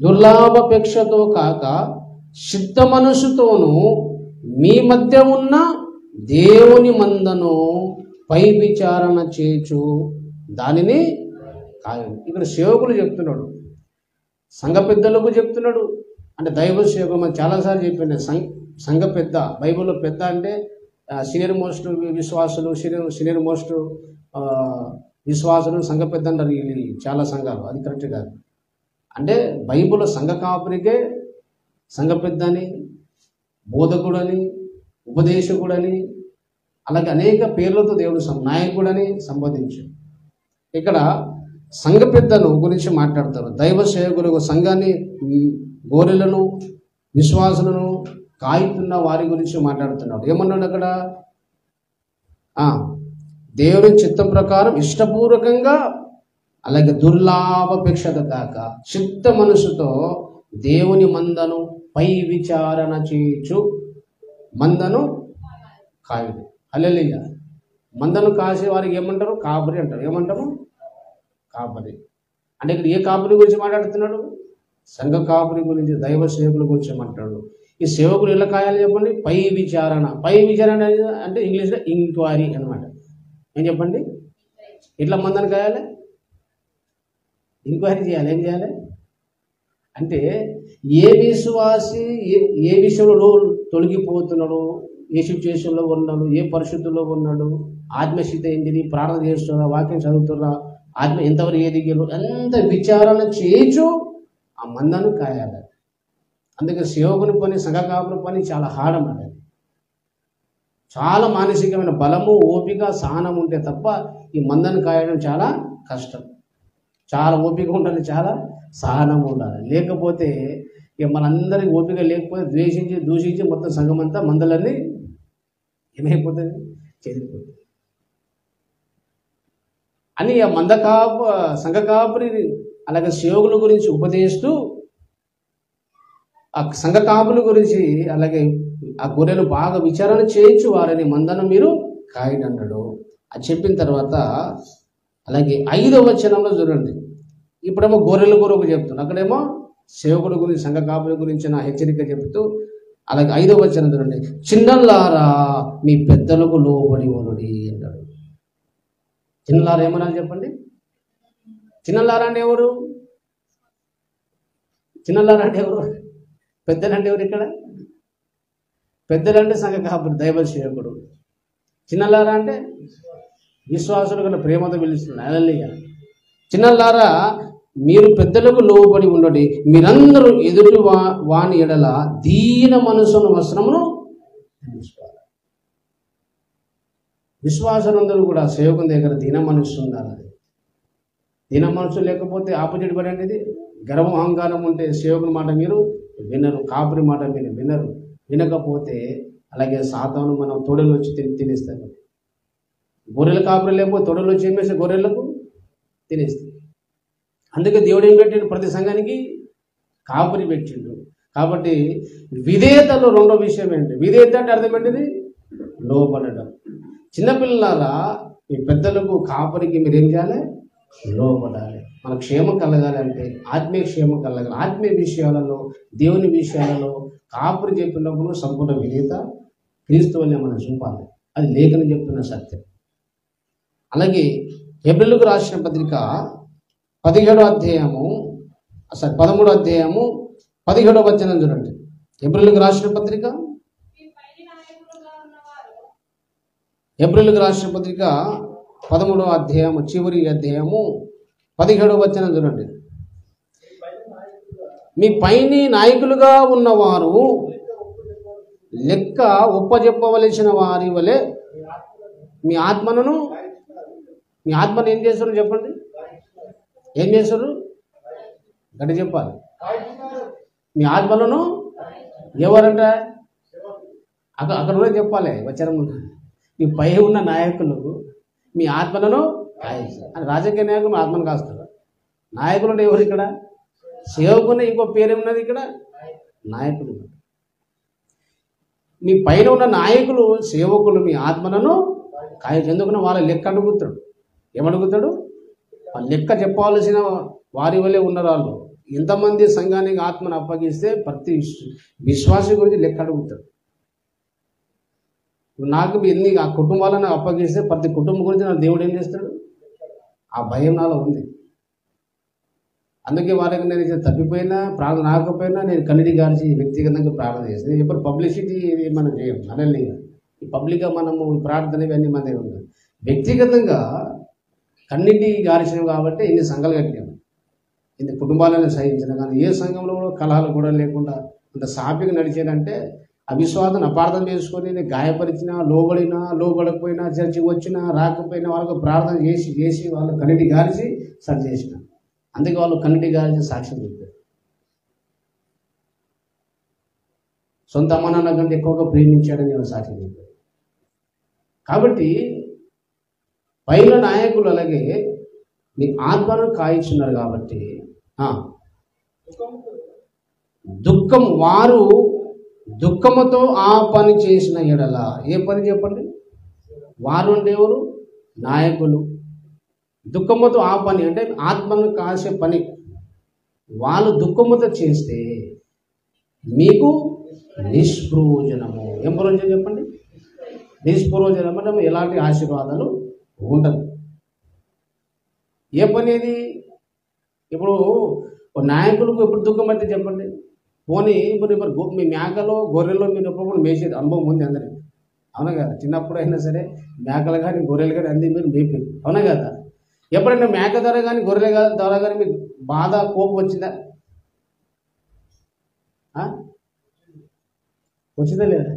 S1: దుర్లాభాపేక్షతో కాక సిద్ధ మనసుతోనూ మీ మధ్య ఉన్న దేవుని మందను పై విచారణ చేచు దానిని కాయండి. ఇక్కడ సేవకులు చెప్తున్నాడు, సంఘ పెద్దలకు చెప్తున్నాడు. అంటే దైవ సేవకులు మనం చాలాసార్లు చెప్పిన సంఘ పెద్ద, బైబిల్లో పెద్ద అంటే సీనియర్ మోస్ట్ విశ్వాసులు, సీనియర్ మోస్ట్ విశ్వాసులు సంఘ పెద్ద అంటారు చాలా సంఘాలు. అది కరెక్ట్ కాదు. అంటే బైబిల్లో సంఘ కాపురికే సంఘ పెద్ద అని, బోధకుడని, ఉపదేశకుడని, అలాగే అనేక పేర్లతో దేవుడు నాయకుడని సంబోధించాడు. ఇక్కడ సంఘ పెద్దను గురించి మాట్లాడతారు. దైవ సేవకులు సంఘాన్ని, గోరెలను, విశ్వాసులను కాయుతున్న వారి గురించి మాట్లాడుతున్నాడు. ఏమన్నాడు అక్కడ? దేవుని చిత్తం ప్రకారం ఇష్టపూర్వకంగా, అలాగే దుర్లాభాపేక్షత కాక చిత్త మనసుతో దేవుని మందను పై విచారణ చేయొచ్చు. మందను కాయుడు. హల్లెలూయా. మందను కాసే వారికి ఏమంటారు? కాపరి అంటారు. ఏమంటారు? కాపరి. అంటే ఇక్కడ ఏ కాపరి గురించి మాట్లాడుతున్నాడు? సంఘ కాపరి గురించి, దైవ సేవకుల గురించి మాట్లాడు. ఈ సేవకులు ఎలా కాయాలి చెప్పండి? పై విచారణ. పై విచారణ అంటే ఇంగ్లీష్లో ఇంక్వైరీ అనమాట. ఏం చెప్పండి? ఇట్లా మందని కాయాలి, ఎంక్వైరీ చేయాలి. ఏం చేయాలి అంటే ఏ విశ్వాసి ఏ విషయంలో తొలగిపోతున్నాడు, ఏ సిచ్యువేషన్లో ఉన్నాడు, ఏ పరిస్థితుల్లో ఉన్నాడు, ఆత్మస్థితి ఏంటిది, ప్రార్థన చేస్తున్నా, వాక్యం చదువుతున్నా, ఆత్మ ఎంతవరకు ఎదిగారు, అంత విచారణ చేయొచ్చు ఆ మందను కాయాలి. అందుకే సేవకుని పని, సంఘ కాపుని పని చాలా హార్డ్ అన్నమాట. చాలా మానసికమైన బలము, ఓపిక, సహనం ఉంటే తప్ప ఈ మందను కాయడం చాలా కష్టం. చాలా ఓపిక ఉండాలి, చాలా సహనం ఉండాలి. లేకపోతే ఇక మనందరికి ఓపిక లేకపోతే ద్వేషించి, దూషించి మొత్తం సంఘం అంతా మందలన్నీ ఏమైపోతుంది? చెదిరిపోతుంది అని ఆ సంఘ కాపురి అలాగే సేవకుల గురించి ఉపదేశిస్తూ ఆ సంఘ కాపుల గురించి, అలాగే ఆ గొర్రెలు బాగా విచారణ చేయొచ్చు వారిని మందను మీరు కాయడం అన్నాడు. అది చెప్పిన తర్వాత అలాగే 5వ వచనంలో చూడండి. ఇప్పుడేమో గొర్రెల కొరకు చెప్తున్నాడు, అక్కడేమో సేవకుల గురించి, సంఘ కాపుల గురించి నా హెచ్చరిక చెబుతూ, అలాగే 5వ వచనం చూడండి. చిన్నలారా మీ పెద్దలకు లోబడి ఉండుడి అన్నాడు. చిన్నలారా ఏమన్నా చెప్పండి? చిన్నలారా అంటే ఎవరు? చిన్నలారా అంటే ఎవరు? పెద్దలంటే ఎవరు? ఇక్కడ పెద్దలంటే సంఘ కాపురి, దైవ సేవకుడు. చిన్నలారా అంటే విశ్వాసులు కన్నా ప్రేమతో పిలుస్తున్నాడు. హల్లెలూయా. చిన్నలారా మీరు పెద్దలకు లోబడి ఉండండి, మీరందరూ ఎదుటి వాని ఎడల దీన మనసును వస్త్రమును ధరించుకోవాలి. విశ్వాసులందరూ కూడా సేవకుని దగ్గర దీన మనసు ఉండాలి. దీన మనసు లేకపోతే ఆపోజిట్ పడి అనేది గర్వం, అహంకారం ఉంటే సేవకుని మాట మీరు వినరు, కాపురి మాట మీరు వినరు. వినకపోతే అలాగే సాతాను మనం తొడలు వచ్చి తినేస్తాడు. గొర్రెల కాపురి లేకపోతే తొడలు వచ్చి ఏం చేస్తే గొర్రెలకు తినేస్తాయి. అందుకే దేవుడు ఏం పెట్టాడు? ప్రతి సంఘానికి కాపురి పెట్టిండు. కాబట్టి విధేయతలో రెండో విషయం ఏంటి? విధేయత అంటే అర్థం ఏంటిది? లోబడడం. చిన్నపిల్లలారా, మీ పెద్దలకు కాపురికి మీరు ఏం చేయాలి? లోబడాలి. మన క్షేమం కలగాలి అంటే, ఆత్మీయ క్షేమం కలగాలి. ఆత్మీయ విషయాలలో, దేవుని విషయాలలో కాపురి చెప్పినప్పుడు సంపూర్ణ విధేయత క్రీస్తు వల్లే మనం చూపాలి. అది లేఖనం చెప్తున్న సత్యం. అలాగే హెబ్రీయులకు రాసిన పత్రిక 13వ అధ్యాయము 17వ వచనం చూడండి. హెబ్రీయులకు రాసిన పత్రిక 13వ అధ్యాయము చివరి అధ్యాయము 17వ వచనం చూడండి. మీ పైని నాయకులుగా ఉన్నవారు లెక్క ఒప్పజెప్పవలసిన వారి వలె మీ ఆత్మను ఏం చేస్తారు చెప్పండి? ఏం చేస్తారు? గట్టి చెప్పాలి. మీ ఆత్మలను ఎవరంట? అక్కడ కూడా చెప్పాలి వచనం. మీ పై ఉన్న నాయకులు మీ ఆత్మలను కాయిస్తారు. అని రాజకీయ నాయకులు ఆత్మను కాస్తారు. నాయకులు అంటే ఎవరు ఇక్కడ? సేవకునే ఇంకో పేరేమున్నది ఇక్కడ? నాయకులు. మీ పైన ఉన్న నాయకులు సేవకులు మీ ఆత్మలను కాయచ్చు. ఎందుకన్నా వాళ్ళ లెక్క అడుగుతాడు. ఏమడుగుతాడు? వాళ్ళ లెక్క చెప్పవలసిన వారి వల్లే ఉన్నారు వాళ్ళు. ఎంతమంది సంఘానికి ఆత్మను అప్పగిస్తే ప్రతి విశ్వాసి గురించి లెక్క అడుగుతాడు. నాకు ఎన్ని ఆ కుటుంబాలను అప్పగిస్తే ప్రతి కుటుంబం గురించి నా దేవుడు ఏం చేస్తాడు? ఆ భయం నాలో ఉంది. అందుకే వారికి నేను తప్పిపోయినా ప్రార్థన రాకపోయినా నేను కన్నీటి గార్చి వ్యక్తిగతంగా ప్రార్థన చేస్తాను. నేను ఎప్పుడు పబ్లిసిటీ మనం చేయం. అనల్ని ఈ పబ్లిక్గా మనము ప్రార్థన ఇవన్నీ మన దగ్గర ఉంటాయి. వ్యక్తిగతంగా కన్నీటి గార్చినాం కాబట్టి ఇన్ని సంఘాలు కట్టినాము, ఇన్ని కుటుంబాలను సహించిన. కానీ ఏ సంఘంలో కూడా కలహాలు కూడా లేకుండా అంత సాపిగా నడిచేదంటే అవిశ్వాసం అపార్థం చేసుకొని నేను గాయపరిచినా, లోబడకపోయినా, చర్చికి వచ్చినా రాకపోయినా వాళ్ళకు ప్రార్థన చేసి వాళ్ళు కన్నీటి గార్చి సరి చేసిన. అందుకే వాళ్ళు కన్నీటి గార్చి సాక్ష్యం చెప్పారు. సొంత అమ్మ నాన్న కంటే ఎక్కువగా ప్రేమించాడని నేను సాక్ష్యం చెప్పారు. కాబట్టి పైన నాయకులు అలాగే మీ ఆత్మను కాయిస్తున్నారు. కాబట్టి వారు దుఃఖముతో ఆ పని చేసిన ఎడల, ఏ పని చెప్పండి? వారు అంటే ఎవరు? నాయకులు. దుఃఖముతో ఆ పని అంటే ఆత్మను కాసే పని వాళ్ళు దుఃఖముతో చేస్తే మీకు నిష్ప్రయోజనము. ఏం ప్రయోజనం చెప్పండి? నిష్ప్రయోజనం అంటే ఎలాంటి ఆశీర్వాదాలు ఉండదు. ఏ పని అది? ఇప్పుడు నాయకులకు ఎప్పుడు దుఃఖం అయితే చెప్పండి. పోనీ ఇప్పుడు మీ మేకలో గొర్రెల్లో మీరు ఎప్పుడు మేసేది అనుభవం ఉంది అందరికి, అవునా కదా? చిన్నప్పుడు అయినా సరే మేకలు కానీ గొర్రెలు కానీ అన్ని మీరు మేపారు, అవునా కదా? ఎప్పుడైనా మేక ధర కానీ గొర్రెల ధర కానీ మీకు బాధ కోపం వచ్చిందా? వచ్చిందా లేదా?